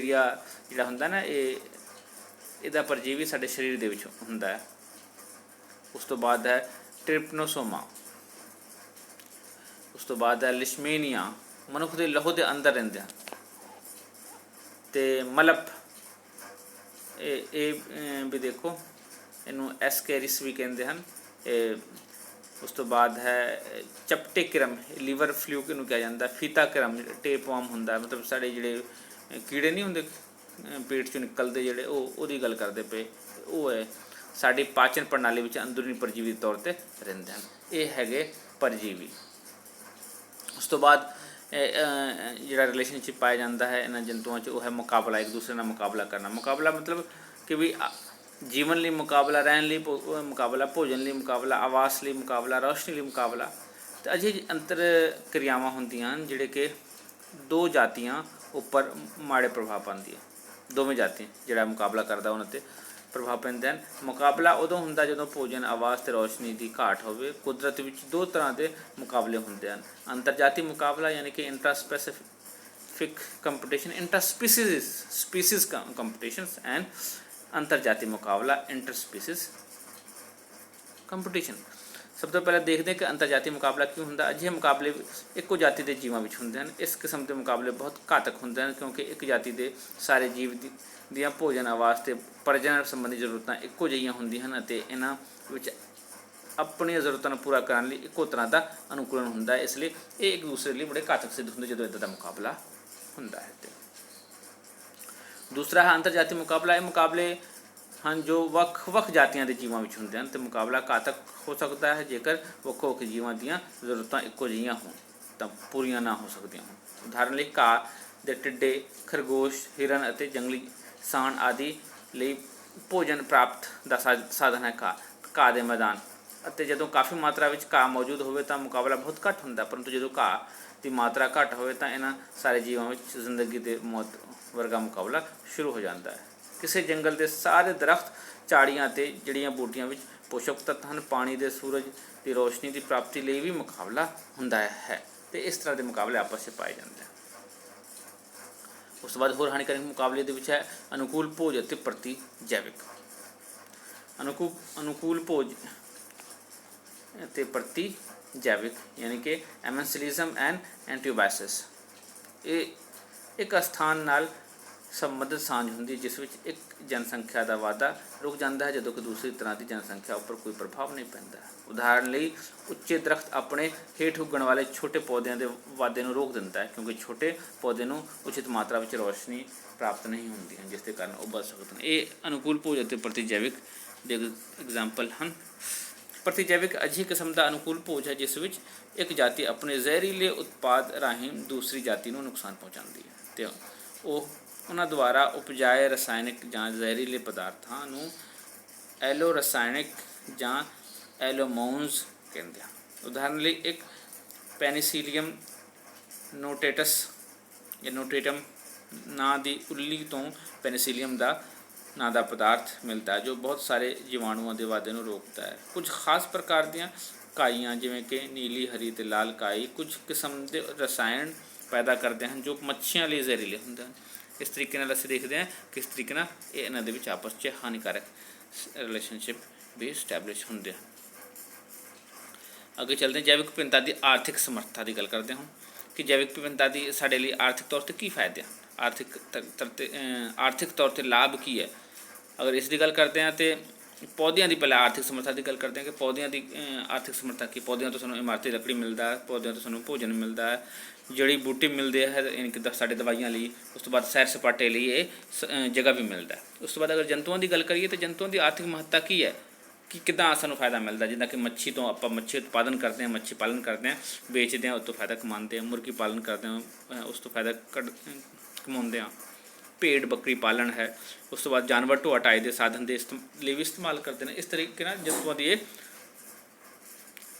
जिहड़ा हुंदा ना इहदा परजीवी साडे शरीर दे विच हुंदा है। उस तो बाद है ट्रिपनोसोमा, उस तो बाद है लिशमेनिया ਮਨੁੱਖ ਦੇ ਲਹੂ ਦੇ ਅੰਦਰ ਰਹਿੰਦੇ ਹਨ। ਅਤੇ ਮਲਪ ਇਹ ਵੀ ਦੇਖੋ, ਇਹਨੂੰ ਐਸਕੈਰਿਸ ਵੀ ਕਹਿੰਦੇ ਹਨ। ਉਸ ਤੋਂ ਬਾਅਦ ਹੈ ਚਪਟੇ ਕਿਰਮ, ਲੀਵਰ ਫਲੂਕ ਇਹਨੂੰ ਕਿਹਾ ਜਾਂਦਾ। ਫੀਤਾ ਕਿਰਮ ਟੇਪਵਾਮ ਹੁੰਦਾ, ਮਤਲਬ ਸਾਡੇ ਜਿਹੜੇ ਕੀੜੇ ਨਹੀਂ ਹੁੰਦੇ ਪੇਟ 'ਚੋਂ ਨਿਕਲਦੇ ਜਿਹੜੇ, ਉਹਦੀ ਗੱਲ ਕਰਦੇ ਪਏ। ਉਹ ਹੈ ਸਾਡੀ ਪਾਚਨ ਪ੍ਰਣਾਲੀ ਵਿੱਚ ਅੰਦਰੂਨੀ ਪਰਜੀਵੀ ਦੇ ਤੌਰ 'ਤੇ ਰਹਿੰਦੇ ਹਨ। ਇਹ ਹੈਗੇ ਪਰਜੀਵੀ। ਉਸ ਤੋਂ ਬਾਅਦ ਜਿਹੜਾ ਰਿਲੇਸ਼ਨਸ਼ਿਪ ਪਾਇਆ ਜਾਂਦਾ ਹੈ ਇਹਨਾਂ ਜੰਤੂਆਂ 'ਚ, ਉਹ ਹੈ ਮੁਕਾਬਲਾ, ਇੱਕ ਦੂਸਰੇ ਨਾਲ ਮੁਕਾਬਲਾ ਕਰਨਾ। ਮੁਕਾਬਲਾ ਮਤਲਬ ਕਿ ਵੀ ਜੀਵਨ ਲਈ ਮੁਕਾਬਲਾ, ਰਹਿਣ ਲਈ ਮੁਕਾਬਲਾ, ਭੋਜਨ ਲਈ ਮੁਕਾਬਲਾ, ਆਵਾਸ ਲਈ ਮੁਕਾਬਲਾ, ਰੌਸ਼ਨੀ ਲਈ ਮੁਕਾਬਲਾ। ਅਤੇ ਅਜਿਹੇ ਅੰਤਰ ਕਿਰਿਆਵਾਂ ਹੁੰਦੀਆਂ ਹਨ ਜਿਹੜੇ ਕਿ ਦੋ ਜਾਤੀਆਂ ਉੱਪਰ ਮਾੜੇ ਪ੍ਰਭਾਵ ਪਾਉਂਦੀਆਂ। ਦੋਵੇਂ ਜਾਤੀਆਂ ਜਿਹੜਾ ਮੁਕਾਬਲਾ ਕਰਦਾ ਉਹਨਾਂ 'ਤੇ ਪ੍ਰਭਾਵ ਪੈਂਦੇ ਹਨ। ਮੁਕਾਬਲਾ ਉਦੋਂ ਹੁੰਦਾ ਜਦੋਂ ਭੋਜਨ, ਆਵਾਸ ਅਤੇ ਰੌਸ਼ਨੀ ਦੀ ਘਾਟ ਹੋਵੇ। ਕੁਦਰਤ ਵਿੱਚ ਦੋ ਤਰ੍ਹਾਂ ਦੇ ਮੁਕਾਬਲੇ ਹੁੰਦੇ ਹਨ। ਅੰਤਰਜਾਤੀ ਮੁਕਾਬਲਾ ਯਾਨੀ ਕਿ ਇੰਟਰਾਸਪੈਸੀਫਿਕ ਕੰਪੀਟੀਸ਼ਨ, ਇੰਟਰਸਪੀਸੀਜ਼ ਕੰਪੀਟੀਸ਼ਨਸ ਐਂਡ ਅੰਤਰਜਾਤੀ ਮੁਕਾਬਲਾ, ਇੰਟਰਸਪੀਸੀਜ਼ ਕੰਪੀਟੀਸ਼ਨ। ਸਭ ਤੋਂ ਪਹਿਲਾਂ ਦੇਖਦੇ ਹਾਂ ਕਿ ਅੰਤਰਜਾਤੀ ਮੁਕਾਬਲਾ ਕਿਉਂ ਹੁੰਦਾ। ਅਜਿਹੇ ਮੁਕਾਬਲੇ ਇੱਕੋ ਜਾਤੀ ਦੇ ਜੀਵਾਂ ਵਿੱਚ ਹੁੰਦੇ ਹਨ। ਇਸ ਕਿਸਮ ਦੇ ਮੁਕਾਬਲੇ ਬਹੁਤ ਘਾਤਕ ਹੁੰਦੇ ਹਨ ਕਿਉਂਕਿ ਇੱਕ ਜਾਤੀ ਦੇ ਸਾਰੇ ਜੀਵ ਦੀਆਂ ਭੋਜਨ, ਆਵਾਸ ਅਤੇ ਪ੍ਰਜਨਨ ਸੰਬੰਧੀ ਜ਼ਰੂਰਤਾਂ ਇੱਕੋ ਜਿਹੀਆਂ ਹੁੰਦੀਆਂ ਹਨ ਅਤੇ ਇਹਨਾਂ ਵਿੱਚ ਆਪਣੀਆਂ ਜ਼ਰੂਰਤਾਂ ਨੂੰ ਪੂਰਾ ਕਰਨ ਲਈ ਇੱਕੋ ਤਰ੍ਹਾਂ ਦਾ ਅਨੁਕੂਲਨ ਹੁੰਦਾ ਹੈ। ਇਸ ਲਈ ਇਹ ਇੱਕ ਦੂਸਰੇ ਲਈ ਬੜੇ ਘਾਤਕ ਸਿੱਧ ਹੁੰਦੇ ਜਦੋਂ ਇੱਦਾਂ ਦਾ ਮੁਕਾਬਲਾ ਹੁੰਦਾ ਹੈ। ਦੂਸਰਾ ਹੈ ਅੰਤਰਜਾਤੀ ਮੁਕਾਬਲਾ। ਇਹ ਮੁਕਾਬਲੇ ਹਨ ਜੋ ਵੱਖ ਜਾਤੀਆਂ ਦੇ ਜੀਵਾਂ ਵਿੱਚ ਹੁੰਦੇ ਹਨ ਅਤੇ ਮੁਕਾਬਲਾ ਘਾਤਕ ਹੋ ਸਕਦਾ ਹੈ ਜੇਕਰ ਵੱਖੋ ਵੱਖ ਜੀਵਾਂ ਦੀਆਂ ਜ਼ਰੂਰਤਾਂ ਇੱਕੋ ਜਿਹੀਆਂ ਹੋਣ ਤਾਂ ਪੂਰੀਆਂ ਨਾ ਹੋ ਸਕਦੀਆਂ ਹੋਣ। ਉਦਾਹਰਨ ਲਈ ਘਾਹ ਦੇ ਟਿੱਡੇ, ਖਰਗੋਸ਼, ਹਿਰਨ ਅਤੇ ਜੰਗਲੀ ਸਾਣ ਆਦਿ ਲਈ ਭੋਜਨ ਪ੍ਰਾਪਤ ਦਾ ਸਾਧਨ ਹੈ ਘਾਹ ਦੇ ਮੈਦਾਨ। ਅਤੇ ਜਦੋਂ ਕਾਫੀ ਮਾਤਰਾ ਵਿੱਚ ਘਾਹ ਮੌਜੂਦ ਹੋਵੇ ਤਾਂ ਮੁਕਾਬਲਾ ਬਹੁਤ ਘੱਟ ਹੁੰਦਾ, ਪਰੰਤੂ ਜਦੋਂ ਘਾਹ ਦੀ ਮਾਤਰਾ ਘੱਟ ਹੋਵੇ ਤਾਂ ਇਹਨਾਂ ਸਾਰੇ ਜੀਵਾਂ ਵਿੱਚ ਜ਼ਿੰਦਗੀ ਦੇ ਮੌਤ ਵਰਗਾ ਮੁਕਾਬਲਾ ਸ਼ੁਰੂ ਹੋ ਜਾਂਦਾ ਹੈ। ਕਿਸੇ ਜੰਗਲ ਦੇ ਸਾਰੇ ਦਰਖਤ, ਝਾੜੀਆਂ ਅਤੇ ਜੜੀਆਂ ਬੂਟੀਆਂ ਵਿੱਚ ਪੋਸ਼ਕ ਤੱਤ ਹਨ। ਪਾਣੀ ਦੇ ਸੂਰਜ ਦੀ ਰੋਸ਼ਨੀ ਦੀ ਪ੍ਰਾਪਤੀ ਲਈ ਵੀ ਮੁਕਾਬਲਾ ਹੁੰਦਾ ਹੈ ਅਤੇ ਇਸ ਤਰ੍ਹਾਂ ਦੇ ਮੁਕਾਬਲੇ ਆਪਸ 'ਚ ਪਾਏ ਜਾਂਦੇ ਹਨ। ਉਸ ਤੋਂ ਬਾਅਦ ਹੋਰ ਹਾਨੀਕਾਰਕ ਮੁਕਾਬਲੇ ਦੇ ਵਿੱਚ ਹੈ ਅਨੁਕੂਲ ਭੋਜ ਅਤੇ ਪ੍ਰਤੀ ਜੈਵਿਕ। ਅਨੁਕੂਲ ਭੋਜ ਅਤੇ ਪ੍ਰਤੀ ਜੈਵਿਕ ਯਾਨੀ ਕਿ ਐਮੈਂਸਿਲਿਜ਼ਮ ਐਂਡ ਐਂਟੀਬਾਇਸਿਸ। ਇਹ ਇੱਕ ਅਸਥਾਨ ਨਾਲ ਸੰਬੰਧਿਤ ਸਾਂਝ ਹੁੰਦੀ ਹੈ ਜਿਸ ਵਿੱਚ ਇੱਕ ਜਨਸੰਖਿਆ ਦਾ ਵਾਧਾ ਰੁਕ ਜਾਂਦਾ ਹੈ ਜਦੋਂ ਕਿ ਦੂਸਰੀ ਤਰ੍ਹਾਂ ਦੀ ਜਨਸੰਖਿਆ ਉੱਪਰ ਕੋਈ ਪ੍ਰਭਾਵ ਨਹੀਂ ਪੈਂਦਾ। ਉਦਾਹਰਨ ਲਈ ਉੱਚੇ ਦਰਖਤ ਆਪਣੇ ਹੇਠ ਉੱਗਣ ਵਾਲੇ ਛੋਟੇ ਪੌਦਿਆਂ ਦੇ ਵਾਧੇ ਨੂੰ ਰੋਕ ਦਿੰਦਾ ਹੈ ਕਿਉਂਕਿ ਛੋਟੇ ਪੌਦੇ ਨੂੰ ਉਚਿਤ ਮਾਤਰਾ ਵਿੱਚ ਰੌਸ਼ਨੀ ਪ੍ਰਾਪਤ ਨਹੀਂ ਹੁੰਦੀ ਹੈ ਜਿਸ ਦੇ ਕਾਰਨ ਉਹ ਬਚ ਸਕਦੇ ਹਨ। ਇਹ ਅਨੁਕੂਲ ਭੋਜ ਅਤੇ ਪ੍ਰਤੀਜੈਵਿਕ ਦੇ ਐਗਜ਼ਾਮਪਲ ਹਨ। ਪ੍ਰਤੀਜੈਵਿਕ ਅਜਿਹੀ ਕਿਸਮ ਦਾ ਅਨੁਕੂਲ ਭੋਜ ਹੈ ਜਿਸ ਵਿੱਚ ਇੱਕ ਜਾਤੀ ਆਪਣੇ ਜ਼ਹਿਰੀਲੇ ਉਤਪਾਦ ਰਾਹੀਂ ਦੂਸਰੀ ਜਾਤੀ ਨੂੰ ਨੁਕਸਾਨ ਪਹੁੰਚਾਉਂਦੀ ਹੈ ਅਤੇ ਉਹ ਉਹਨਾਂ ਦੁਆਰਾ ਉਪਜਾਏ ਰਸਾਇਣਿਕ ਜਾਂ ਜ਼ਹਿਰੀਲੇ ਪਦਾਰਥਾਂ ਨੂੰ ਐਲੋ ਰਸਾਇਣਿਕ ਜਾਂ ਐਲੋਮੋਨਸ ਕਹਿੰਦੇ ਹਨ। ਉਦਾਹਰਨ ਲਈ ਇੱਕ ਪੈਨੀਸੀਲੀਅਮ ਨੋਟੇਟਸ ਜਾਂ ਨੋਟੇਟਮ ਨਾਂ ਦੀ ਉੱਲੀ ਤੋਂ ਪੈਨੀਸੀਲੀਅਮ ਦਾ ਨਾਂ ਦਾ ਪਦਾਰਥ ਮਿਲਦਾ ਹੈ ਜੋ ਬਹੁਤ ਸਾਰੇ ਜੀਵਾਣੂਆਂ ਦੇ ਵਾਧੇ ਨੂੰ ਰੋਕਦਾ ਹੈ। ਕੁਝ ਖਾਸ ਪ੍ਰਕਾਰ ਦੀਆਂ ਕਾਈਆਂ ਜਿਵੇਂ ਕਿ ਨੀਲੀ, ਹਰੀ ਅਤੇ ਲਾਲ ਕਾਈ ਕੁਝ ਕਿਸਮ ਦੇ ਰਸਾਇਣ ਪੈਦਾ ਕਰਦੇ ਹਨ ਜੋ ਮੱਛੀਆਂ ਲਈ ਜ਼ਹਿਰੀਲੇ ਹੁੰਦੇ ਹਨ। ਇਸ ਤਰੀਕੇ ਨਾਲ ਅਸੀਂ ਦੇਖਦੇ ਹਾਂ ਕਿਸ ਤਰੀਕੇ ਨਾਲ ਇਹ ਇਹਨਾਂ ਦੇ ਵਿੱਚ ਆਪਸ 'ਚ ਹਾਨੀਕਾਰਕ ਰਿਲੇਸ਼ਨਸ਼ਿਪ ਵੀ ਸਟੈਬਲਿਸ਼ ਹੁੰਦੇ ਹਨ। ਅੱਗੇ ਚੱਲਦੇ ਹਾਂ, ਜੈਵਿਕ ਵਿਭਿੰਨਤਾ ਦੀ ਆਰਥਿਕ ਸਮਰੱਥਾ ਦੀ ਗੱਲ ਕਰਦੇ ਹਾਂ ਕਿ ਜੈਵਿਕ ਵਿਭਿੰਨਤਾ ਦੀ ਸਾਡੇ ਲਈ ਆਰਥਿਕ ਤੌਰ 'ਤੇ ਕੀ ਫਾਇਦੇ ਹਨ, ਆਰਥਿਕ ਤੌਰ 'ਤੇ ਲਾਭ ਕੀ ਹੈ। ਅਗਰ ਇਸ ਦੀ ਗੱਲ ਕਰਦੇ ਹਾਂ ਤਾਂ ਪੌਦਿਆਂ ਦੀ ਪਹਿਲਾਂ ਆਰਥਿਕ ਸਮਰੱਥਾ ਦੀ ਗੱਲ ਕਰਦੇ ਹਾਂ ਕਿ ਪੌਦਿਆਂ ਦੀ ਆਰਥਿਕ ਸਮਰੱਥਾ ਕੀ। ਪੌਦਿਆਂ ਤੋਂ ਸਾਨੂੰ ਇਮਾਰਤੀ ਲੱਕੜੀ ਮਿਲਦਾ ਹੈ, ਪੌਦਿਆਂ ਤੋਂ ਸਾਨੂੰ ਭੋਜਨ ਮਿਲਦਾ ਹੈ, ਜੜੀ ਬੂਟੀ ਮਿਲਦੇ ਹੈ ਯਾਨੀ ਕਿ ਸਾਡੇ ਦਵਾਈਆਂ ਲਈ। ਉਸ ਤੋਂ ਬਾਅਦ ਸੈਰ ਸਪਾਟੇ ਲਈ ਇਹ ਜਗ੍ਹਾ ਵੀ ਮਿਲਦਾ ਹੈ। ਉਸ ਤੋਂ ਬਾਅਦ ਅਗਰ ਜੰਤੂਆਂ ਦੀ ਗੱਲ ਕਰੀਏ ਤਾਂ ਜੰਤੂਆਂ ਦੀ ਆਰਥਿਕ ਮਹੱਤਤਾ ਕੀ ਹੈ ਕਿ ਕਿੱਦਾਂ ਸਾਨੂੰ ਫਾਇਦਾ ਮਿਲਦਾ। ਜਿੱਦਾਂ ਕਿ ਮੱਛੀ ਤੋਂ ਆਪਾਂ ਮੱਛੀ ਉਤਪਾਦਨ ਕਰਦੇ ਹਾਂ, ਮੱਛੀ ਪਾਲਣ ਕਰਦੇ ਹਾਂ, ਵੇਚਦੇ ਹਾਂ, ਉਸ ਤੋਂ ਫਾਇਦਾ ਕਮਾਉਂਦੇ ਹਾਂ। ਮੁਰਗੀ ਪਾਲਣ ਕਰਦੇ ਹਾਂ, ਉਸ ਤੋਂ ਫਾਇਦਾ ਕਮਾਉਂਦੇ ਹਾਂ। ਭੇਡ ਬੱਕਰੀ ਪਾਲਣ ਹੈ। ਉਸ ਤੋਂ ਬਾਅਦ ਜਾਨਵਰ ਢੋਆ ਢਾਈ ਦੇ ਸਾਧਨ ਦੇ ਲਈ ਵੀ ਇਸਤੇਮਾਲ ਕਰਦੇ ਨੇ। ਇਸ ਤਰੀਕੇ ਨਾਲ ਜੰਤੂਆਂ ਦੀ ਇਹ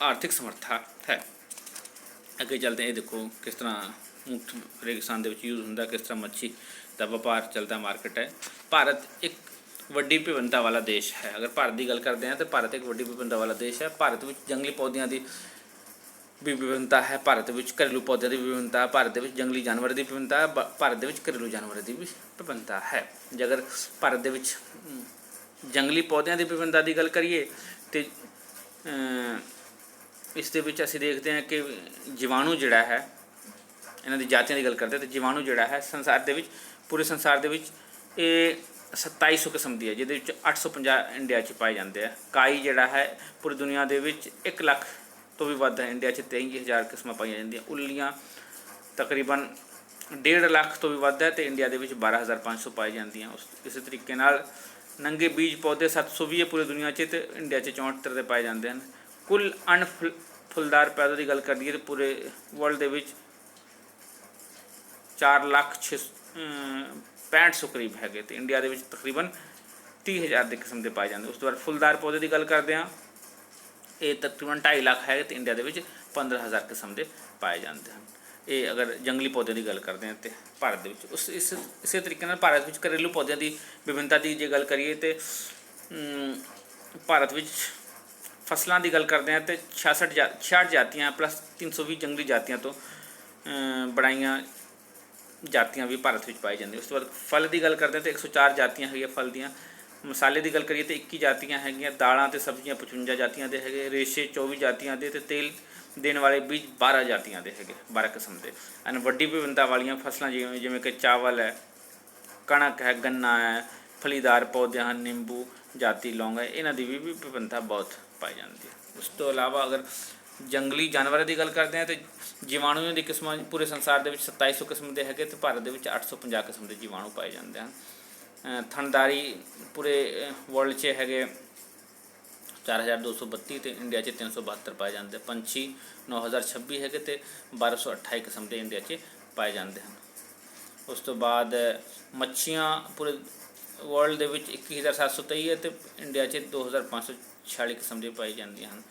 ਆਰਥਿਕ ਸਮਰੱਥਾ ਹੈ। ਅੱਗੇ ਚੱਲਦੇ ਇਹ ਦੇਖੋ ਕਿਸ ਤਰ੍ਹਾਂ ਊਠ ਰੇਗਿਸਤਾਨ ਦੇ ਵਿੱਚ ਯੂਜ਼ ਹੁੰਦਾ, ਕਿਸ ਤਰ੍ਹਾਂ ਮੱਛੀ ਦਾ ਵਪਾਰ ਚੱਲਦਾ, ਮਾਰਕੀਟ ਹੈ। ਭਾਰਤ ਇੱਕ ਵੱਡੀ ਵਿਭਿੰਨਤਾ ਵਾਲਾ ਦੇਸ਼ ਹੈ। ਅਗਰ ਭਾਰਤ ਦੀ ਗੱਲ ਕਰਦੇ ਹਾਂ ਤਾਂ ਭਾਰਤ ਇੱਕ ਵੱਡੀ ਵਿਭਿੰਨਤਾ ਵਾਲਾ ਦੇਸ਼ ਹੈ। ਭਾਰਤ ਵਿੱਚ ਜੰਗਲੀ ਪੌਦਿਆਂ ਦੀ ਵੀ ਵਿਭਿੰਨਤਾ ਹੈ, ਭਾਰਤ ਵਿੱਚ ਘਰੇਲੂ ਪੌਦਿਆਂ ਦੀ ਵਿਭਿੰਨਤਾ, ਭਾਰਤ ਦੇ ਵਿੱਚ ਜੰਗਲੀ ਜਾਨਵਰ ਦੀ ਵਿਭਿੰਨਤਾ, ਭਾਰਤ ਦੇ ਵਿੱਚ ਘਰੇਲੂ ਜਾਨਵਰਾਂ ਦੀ ਵੀ ਵਿਭਿੰਨਤਾ ਹੈ। ਜੇਕਰ ਭਾਰਤ ਦੇ ਵਿੱਚ ਜੰਗਲੀ ਪੌਦਿਆਂ ਦੀ ਵਿਭਿੰਨਤਾ ਦੀ ਗੱਲ ਕਰੀਏ ਤਾਂ ਇਸ ਦੇ ਵਿੱਚ ਅਸੀਂ ਦੇਖਦੇ ਹਾਂ ਕਿ ਜੀਵਾਣੂ ਜਿਹੜਾ ਹੈ ਇਹਨਾਂ ਦੀ ਜਾਤੀਆਂ ਦੀ ਗੱਲ ਕਰਦੇ ਤੇ ਜੀਵਾਣੂ ਜਿਹੜਾ ਹੈ ਸੰਸਾਰ ਦੇ ਵਿੱਚ, ਪੂਰੇ ਸੰਸਾਰ ਦੇ ਵਿੱਚ ਇਹ 2700 ਕਿਸਮ ਦੀ ਹੈ, ਜਿਹਦੇ ਵਿੱਚ 850 ਇੰਡੀਆ 'ਚ ਪਾਏ ਜਾਂਦੇ ਆ। ਕਾਈ ਜਿਹੜਾ ਹੈ ਪੂਰੀ ਦੁਨੀਆ ਦੇ ਵਿੱਚ 1 ਲੱਖ ਤੋਂ ਵੀ ਵੱਧ ਹੈ, ਇੰਡੀਆ 'ਚ 23,000 ਕਿਸਮਾਂ ਪਾਈਆਂ ਜਾਂਦੀਆਂ। ਉੱਲੀਆਂ ਤਕਰੀਬਨ 1.5 ਲੱਖ ਤੋਂ ਵੀ ਵੱਧ ਹੈ ਤੇ ਇੰਡੀਆ ਦੇ ਵਿੱਚ 12,500 ਪਾਈ ਜਾਂਦੀਆਂ। ਉਸ ਇਸੇ ਤਰੀਕੇ ਨਾਲ ਨੰਗੇ ਬੀਜ ਪੌਦੇ 720 ਪੂਰੀ ਦੁਨੀਆ 'ਚ ਤੇ ਇੰਡੀਆ 'ਚ 64 ਤਰ੍ਹਾਂ ਦੇ ਪਾਏ ਜਾਂਦੇ ਹਨ। ਕੁੱਲ ਫੁੱਲਦਾਰ ਪੌਦੇ ਦੀ ਗੱਲ ਕਰੀਏ ਤਾਂ ਪੂਰੇ ਵਰਲਡ ਦੇ ਵਿੱਚ 4,65,000 ਕਰੀਬ ਹੈਗੇ ਤੇ ਇੰਡੀਆ ਦੇ ਵਿੱਚ ਤਕਰੀਬਨ 30,000 ਦੇ ਕਿਸਮ ਦੇ ਪਾਏ ਜਾਂਦੇ। ਉਸ ਤੋਂ ਬਾਅਦ ਫੁੱਲਦਾਰ ਪੌਦੇ ਦੀ ਗੱਲ ਕਰਦੇ ਹਾਂ, ਇਹ ਤਕਰੀਬਨ 2.5 ਲੱਖ ਹੈ ਤੇ ਇੰਡੀਆ ਦੇ ਵਿੱਚ 15,000 ਕਿਸਮ ਦੇ ਪਾਏ ਜਾਂਦੇ ਹਨ। ਇਹ ਅਗਰ ਜੰਗਲੀ ਪੌਦਿਆਂ ਦੀ ਗੱਲ ਕਰਦੇ ਹਾਂ ਤੇ ਭਾਰਤ ਦੇ ਵਿੱਚ ਇਸੇ ਤਰੀਕੇ ਨਾਲ ਭਾਰਤ ਵਿੱਚ ਘਰੇਲੂ ਪੌਦਿਆਂ ਦੀ ਵਿਭਿੰਨਤਾ ਦੀ ਜੇ ਗੱਲ ਕਰੀਏ ਤੇ ਭਾਰਤ ਵਿੱਚ ਫਸਲਾਂ ਦੀ ਗੱਲ ਕਰਦੇ ਹਾਂ ਤੇ 66 ਜਾਤੀਆਂ ਪਲੱਸ 320 ਜੰਗਲੀ ਜਾਤੀਆਂ ਤੋਂ ਬਣਾਈਆਂ ਜਾਤੀਆਂ ਵੀ ਭਾਰਤ ਵਿੱਚ ਪਾਈ ਜਾਂਦੀਆਂ। ਉਸ ਤੋਂ ਬਾਅਦ ਫਲ ਦੀ ਗੱਲ ਕਰਦੇ ਹਾਂ ਤਾਂ 104 ਜਾਤੀਆਂ ਹੈਗੀਆਂ ਫਲ ਦੀਆਂ। ਮਸਾਲੇ ਦੀ ਗੱਲ ਕਰੀਏ ਤਾਂ 21 ਜਾਤੀਆਂ ਹੈਗੀਆਂ। ਦਾਲਾਂ ਅਤੇ ਸਬਜ਼ੀਆਂ 55 ਜਾਤੀਆਂ ਦੇ ਹੈਗੇ। ਰੇਸ਼ੇ 24 ਜਾਤੀਆਂ ਦੇ ਤੇ ਤੇਲ ਦੇਣ ਵਾਲੇ ਬੀਜ 12 ਜਾਤੀਆਂ ਦੇ ਹੈਗੇ, 12 ਕਿਸਮ ਦੇ। ਐਨ ਵੱਡੀ ਵਿਭਿੰਨਤਾ ਵਾਲੀਆਂ ਫਸਲਾਂ ਜਿਵੇਂ ਕਿ ਚਾਵਲ ਹੈ, ਕਣਕ ਹੈ, ਗੰਨਾ ਹੈ, ਫਲੀਦਾਰ ਪੌਦੇ ਹਨ, ਨਿੰਬੂ ਜਾਤੀ ਲੌਂਗ ਹੈ, ਇਹਨਾਂ ਦੀ ਵੀ ਵਿਭਿੰਨਤਾ ਬਹੁਤ ਪਾਈ ਜਾਂਦੀ ਹੈ। ਉਸ ਤੋਂ ਇਲਾਵਾ ਅਗਰ ਜੰਗਲੀ ਜਾਨਵਰਾਂ ਦੀ ਗੱਲ ਕਰਦੇ ਹਾਂ ਤਾਂ ਜੀਵਾਣੂਆਂ ਦੀ ਕਿਸਮਾਂ ਪੂਰੇ ਸੰਸਾਰ ਦੇ ਵਿੱਚ 2700 ਕਿਸਮ ਦੇ ਹੈਗੇ ਤੇ ਭਾਰਤ ਦੇ ਵਿੱਚ 850 ਕਿਸਮ ਦੇ ਜੀਵਾਣੂ ਪਾਏ ਜਾਂਦੇ ਹਨ। ਥਣਦਾਰੀ ਪੂਰੇ ਵਰਲਡ 'ਚ ਹੈਗੇ 4,232 ਤੇ ਇੰਡੀਆ 'ਚ 372 ਪਾਏ ਜਾਂਦੇ। ਪੰਛੀ 9,026 ਹੈਗੇ ਤੇ 1,228 ਕਿਸਮ ਦੇ ਇੰਡੀਆ 'ਚ ਪਾਏ ਜਾਂਦੇ ਹਨ। ਉਸ ਤੋਂ ਬਾਅਦ ਮੱਛੀਆਂ ਪੂਰੇ ਵਰਲਡ ਦੇ ਵਿੱਚ 21,723 ਹੈ ਤੇ ਇੰਡੀਆ 'ਚ 2,546 ਕਿਸਮ ਦੇ ਪਾਈ ਜਾਂਦੀਆਂ ਹਨ।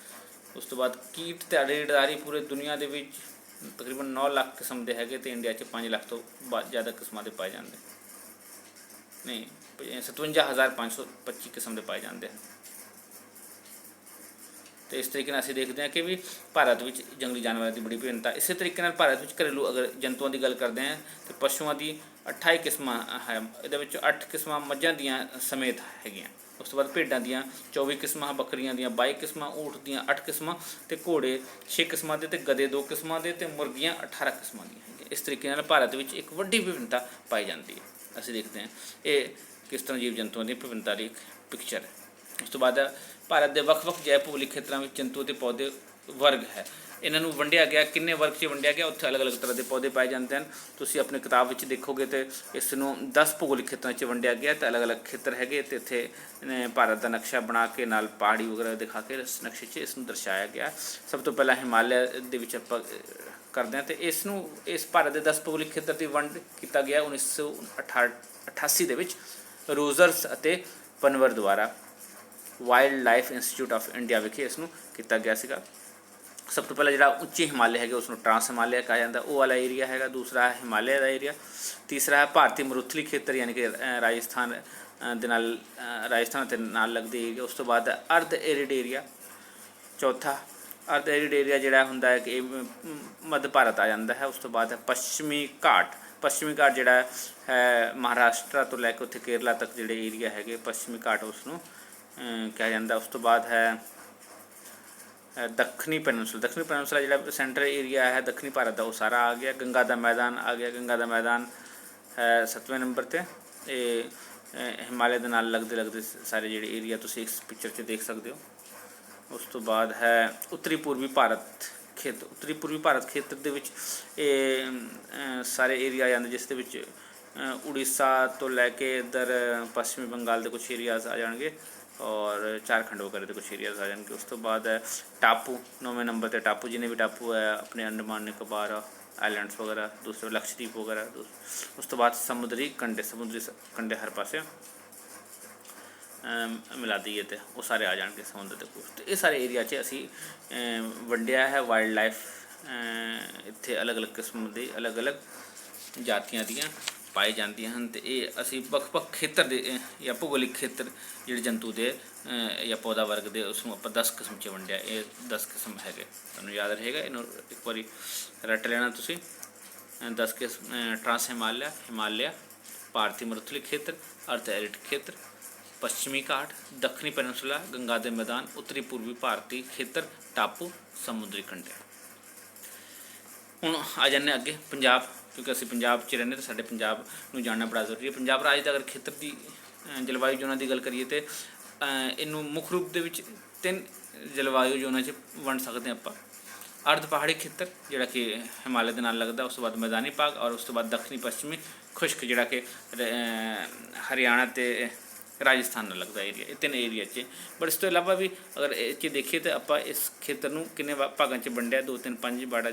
ਉਸ ਤੋਂ ਬਾਅਦ ਕੀਟ ਤੇ ਅਰੇੜਦਾਰੀ ਪੂਰੇ ਦੁਨੀਆ ਦੇ ਵਿੱਚ ਤਕਰੀਬਨ 9 ਲੱਖ ਕਿਸਮ ਦੇ ਹੈਗੇ ਤੇ ਇੰਡੀਆ 'ਚ 5 ਲੱਖ ਤੋਂ ਜ਼ਿਆਦਾ ਕਿਸਮਾਂ ਦੇ ਪਾਏ ਜਾਂਦੇ ਨਹੀਂ 57,525 ਕਿਸਮ ਦੇ ਪਾਏ ਜਾਂਦੇ ਹਨ। ਤੇ ਇਸ ਤਰੀਕੇ ਨਾਲ ਅਸੀਂ ਦੇਖਦੇ ਹਾਂ ਕਿ ਵੀ ਭਾਰਤ ਵਿੱਚ ਜੰਗਲੀ ਜਾਨਵਰਾਂ ਦੀ ਬੜੀ ਵਿਭਿੰਨਤਾ। ਇਸੇ ਤਰੀਕੇ ਨਾਲ ਭਾਰਤ ਵਿੱਚ ਘਰੇਲੂ ਅਗਰ ਜੰਤੂਆਂ ਦੀ ਗੱਲ ਕਰਦੇ ਹਾਂ ਤਾਂ ਪਸ਼ੂਆਂ ਦੀ 28 ਕਿਸਮਾਂ ਹੈ। ਇਹਦੇ ਵਿੱਚ 8 ਕਿਸਮਾਂ ਮੱਝਾਂ ਦੀਆਂ ਸਮੇਤ ਹੈਗੀਆਂ। ਉਸ ਤੋਂ ਬਾਅਦ ਭੇਡਾਂ ਦੀਆਂ 24 ਕਿਸਮਾਂ, ਬੱਕਰੀਆਂ ਦੀਆਂ 22 ਕਿਸਮਾਂ, ਊਠ ਦੀਆਂ 8 ਕਿਸਮਾਂ ਤੇ ਘੋੜੇ 6 ਕਿਸਮਾਂ ਦੇ ਤੇ ਗਧੇ 2 ਕਿਸਮਾਂ ਦੇ ਤੇ ਮੁਰਗੀਆਂ 18 ਕਿਸਮਾਂ ਦੀਆਂ ਹੈਗੀਆਂ। ਇਸ ਤਰੀਕੇ ਨਾਲ ਭਾਰਤ ਵਿੱਚ ਇੱਕ ਵੱਡੀ ਵਿਭਿੰਨਤਾ ਪਾਈ ਜਾਂਦੀ ਹੈ। ਅਸੀਂ ਦੇਖਦੇ ਹਾਂ ਇਹ ਕਿਸ ਤਰ੍ਹਾਂ ਜੀਵ ਜੰਤੂਆਂ ਦੀ ਵਿਭਿੰਨਤਾ ਦੀ ਇੱਕ ਪਿਕਚਰ ਹੈ। ਉਸ ਤੋਂ ਬਾਅਦ ਭਾਰਤ ਦੇ ਵੱਖ-ਵੱਖ ਜੈਵ ਭੂਗੋਲਿਕ ਖੇਤਰਾਂ ਵਿੱਚ ਜੰਤੂ ਅਤੇ ਪੌਦੇ ਵਰਗ ਹੈ। ਇਹਨਾਂ ਨੂੰ ਵੰਡਿਆ ਗਿਆ, ਕਿੰਨੇ ਵਰਗ 'ਚ ਵੰਡਿਆ ਗਿਆ, ਉੱਥੇ ਅਲੱਗ-ਅਲੱਗ ਤਰ੍ਹਾਂ ਦੇ ਪੌਦੇ ਪਾਏ ਜਾਂਦੇ ਹਨ। ਤੁਸੀਂ ਆਪਣੀ ਕਿਤਾਬ ਵਿੱਚ ਦੇਖੋਗੇ ਤੇ ਇਸ ਨੂੰ 10 ਭੂਗੋਲਿਕ ਖੇਤਰਾਂ 'ਚ ਵੰਡਿਆ ਗਿਆ ਤੇ ਅਲੱਗ-ਅਲੱਗ ਖੇਤਰ ਹੈਗੇ ਤੇ ਇੱਥੇ ਭਾਰਤ ਦਾ ਨਕਸ਼ਾ ਬਣਾ ਕੇ ਨਾਲ ਪਹਾੜੀ ਵਗੈਰਾ ਦਿਖਾ ਕੇ ਇਸ ਨਕਸ਼ੇ 'ਚ ਇਸ ਨੂੰ ਦਰਸਾਇਆ ਗਿਆ। ਸਭ ਤੋਂ ਪਹਿਲਾਂ ਹਿਮਾਲਿਆ ਦੇ ਵਿੱਚ ਆਪਾਂ ਕਰਦੇ ਹਾਂ ਤੇ ਇਸ ਭਾਰਤ ਦੇ 10 ਭੂਗੋਲਿਕ ਖੇਤਰ ਦੀ ਵੰਡ ਕੀਤਾ ਗਿਆ 1988 ਦੇ ਵਿੱਚ ਰੋਜ਼ਰਸ ਅਤੇ ਪਨਵਰ ਦੁਆਰਾ wildlife institute of India ਵਿਖੇ ਇਸ ਨੂੰ ਕੀਤਾ ਗਿਆ ਸੀਗਾ। ਸਭ ਤੋਂ ਪਹਿਲਾਂ ਜਿਹੜਾ ਉੱਚੇ ਹਿਮਾਲਿਆ ਹੈਗੇ ਉਸ ਨੂੰ ਟਰਾਂਸ ਹਿਮਾਲਿਆ ਕਿਹਾ ਜਾਂਦਾ, ਉਹ ਵਾਲਾ ਏਰੀਆ ਹੈਗਾ। ਦੂਸਰਾ ਹੈ ਹਿਮਾਲਿਆ ਦਾ ਏਰੀਆ। ਤੀਸਰਾ ਹੈ ਭਾਰਤੀ ਮਰੂਥਲੀ ਖੇਤਰ ਯਾਨੀ ਕਿ ਰਾਜਸਥਾਨ ਦੇ ਨਾਲ ਲੱਗਦੇ ਏਰੀਆ। ਉਸ ਤੋਂ ਬਾਅਦ ਅਰਧ ਐਰਿਡ ਏਰੀਆ। ਚੌਥਾ ਅਰਧ ਐਰਿਡ ਏਰੀਆ ਜਿਹੜਾ ਹੁੰਦਾ ਹੈ ਕਿ ਇਹ ਮੱਧ ਭਾਰਤ ਆ ਜਾਂਦਾ ਹੈ। ਉਸ ਤੋਂ ਬਾਅਦ ਹੈ ਪੱਛਮੀ ਘਾਟ। ਪੱਛਮੀ ਘਾਟ ਜਿਹੜਾ ਹੈ ਮਹਾਰਾਸ਼ਟਰ ਤੋਂ ਲੈ ਕੇ ਉੱਥੇ ਕੇਰਲਾ ਤੱਕ ਜਿਹੜੇ ਏਰੀਆ ਹੈਗੇ ਪੱਛਮੀ ਘਾਟ ਉਸ ਨੂੰ ਕਿਹਾ ਜਾਂਦਾ। ਉਸ ਤੋਂ ਬਾਅਦ ਹੈ ਦੱਖਣੀ ਪੈਨਿਨਸੂਲਾ ਜਿਹੜਾ ਸੈਂਟਰਲ ਏਰੀਆ ਹੈ ਦੱਖਣੀ ਭਾਰਤ ਦਾ, ਉਹ ਸਾਰਾ ਆ ਗਿਆ। ਗੰਗਾ ਦਾ ਮੈਦਾਨ ਆ ਗਿਆ। ਗੰਗਾ ਦਾ ਮੈਦਾਨ ਹੈ 7ਵੇਂ ਨੰਬਰ 'ਤੇ। ਇਹ ਹਿਮਾਲਿਆ ਦੇ ਨਾਲ ਲੱਗਦੇ ਸਾਰੇ ਜਿਹੜੇ ਏਰੀਆ ਤੁਸੀਂ ਇਸ ਪਿਕਚਰ 'ਚ ਦੇਖ ਸਕਦੇ ਹੋ। ਉਸ ਤੋਂ ਬਾਅਦ ਹੈ ਉੱਤਰੀ ਪੂਰਬੀ ਭਾਰਤ ਖੇਤਰ ਦੇ ਵਿੱਚ ਇਹ ਸਾਰੇ ਏਰੀਆ ਆ ਜਾਂਦੇ, ਜਿਸ ਦੇ ਵਿੱਚ ਉੜੀਸਾ ਤੋਂ ਲੈ ਕੇ ਇੱਧਰ ਪੱਛਮੀ ਬੰਗਾਲ ਦੇ ਕੁਛ ਏਰੀਆਜ਼ ਆ ਜਾਣਗੇ ਔਰ ਝਾਰਖੰਡ ਵਗੈरह ਦੇ ਕੁਛ ਏਰੀਆਜ਼ ਆ ਜਾਣਗੇ। ਉਸ ਤੋਂ ਬਾਅਦ ਹੈ ਟਾਪੂ 9ਵੇਂ ਨੰਬਰ 'ਤੇ। ਟਾਪੂ ਜਿੰਨੇ ਵੀ ਟਾਪੂ ਹੈ ਆਪਣੇ ਅੰਡਮਾਨ ਨਿਕੋਬਾਰ ਆਈਲੈਂਡਸ ਵਗੈਰਾ, ਦੂਸਰੇ ਲਕਸ਼ਦੀਪ ਵਗੈਰਾ। ਉਸ ਤੋਂ ਬਾਅਦ ਸਮੁੰਦਰੀ ਕੰਢੇ ਹਰ ਪਾਸੇ ਮਿਲਾ ਦਈਏ ਤੇ ਉਹ ਸਾਰੇ ਆ ਜਾਣਗੇ ਸਮੁੰਦਰ ਦੇ ਕੋਲ। ਤੇ ਇਹ ਸਾਰੇ ਏਰੀਆ 'ਚ ਅਸੀਂ ਵੰਡਿਆ ਹੈ ਵਾਈਲਡ ਲਾਈਫ। ਇੱਥੇ ਅਲੱਗ-ਅਲੱਗ ਕਿਸਮ ਦੇ ਅਲੱਗ-ਅਲੱਗ ਜਾਤੀਆਂ ਦੀਆਂ ਪਾਏ ਜਾਂਦੀਆਂ ਹਨ ਤੇ ਇਹ ਅਸੀਂ ਵੱਖ-ਵੱਖ ਖੇਤਰ ਦੇ ਜਾਂ ਭੂਗੋਲਿਕ ਖੇਤਰ ਜਿਹੜੇ ਜੰਤੂ ਦੇ ਜਾਂ ਪੌਦਾ ਵਰਗ ਦੇ ਉਸ ਨੂੰ ਆਪਾਂ 10 ਕਿਸਮ 'ਚ ਵੰਡਿਆ। ਇਹ 10 ਕਿਸਮ ਹੈਗੇ, ਤੁਹਾਨੂੰ ਯਾਦ ਰਹੇਗਾ, ਇਹਨੂੰ ਇੱਕ ਵਾਰੀ ਰੱਟ ਲੈਣਾ ਤੁਸੀਂ। 10 ਕਿਸਮ ਟਰਾਂਸ ਹਿਮਾਲਿਆ, ਭਾਰਤੀ ਮਰੂਥਲੀ ਖੇਤਰ, ਅਰਧ ਐਰਿਡ ਖੇਤਰ, ਪੱਛਮੀ ਘਾਟ, ਦੱਖਣੀ ਪੈਨਿਨਸੂਲਾ, ਗੰਗਾ ਦੇ ਮੈਦਾਨ, ਉੱਤਰੀ ਪੂਰਬੀ ਭਾਰਤੀ ਖੇਤਰ, ਟਾਪੂ, ਸਮੁੰਦਰੀ ਕੰਢੇ। ਹੁਣ ਆ ਜਾਂਦੇ ਅੱਗੇ ਪੰਜਾਬ, ਕਿਉਂਕਿ ਅਸੀਂ ਪੰਜਾਬ 'ਚ ਰਹਿੰਦੇ ਤਾਂ ਸਾਡੇ ਪੰਜਾਬ ਨੂੰ ਜਾਣਨਾ ਬੜਾ ਜ਼ਰੂਰੀ ਹੈ। ਪੰਜਾਬ ਰਾਜ ਦਾ ਅਗਰ ਖੇਤਰ ਦੀ ਜਲਵਾਯੂ ਜ਼ੋਨਾਂ ਦੀ ਗੱਲ ਕਰੀਏ ਤਾਂ ਇਹਨੂੰ ਮੁੱਖ ਰੂਪ ਦੇ ਵਿੱਚ 3 ਜਲਵਾਯੂ ਜ਼ੋਨਾਂ 'ਚ ਵੰਡ ਸਕਦੇ ਹਾਂ ਆਪਾਂ। ਅਰਧ ਪਹਾੜੀ ਖੇਤਰ ਜਿਹੜਾ ਕਿ ਹਿਮਾਲਿਆ ਦੇ ਨਾਲ ਲੱਗਦਾ, ਉਸ ਤੋਂ ਬਾਅਦ ਮੈਦਾਨੀ ਭਾਗ, ਔਰ ਉਸ ਤੋਂ ਬਾਅਦ ਦੱਖਣੀ ਪੱਛਮੀ ਖੁਸ਼ਕ ਜਿਹੜਾ ਕਿ ਹਰਿਆਣਾ ਅਤੇ ਰਾਜਸਥਾਨ ਨਾਲ ਲੱਗਦਾ ਏਰੀਆ। ਇਹ 3 ਏਰੀਆ 'ਚ। ਪਰ ਇਸ ਤੋਂ ਇਲਾਵਾ ਵੀ ਅਗਰ ਇਹ 'ਚ ਦੇਖੀਏ ਤਾਂ ਆਪਾਂ ਇਸ ਖੇਤਰ ਨੂੰ ਕਿੰਨੇ ਭਾਗਾਂ 'ਚ ਵੰਡਿਆ, 2 3 5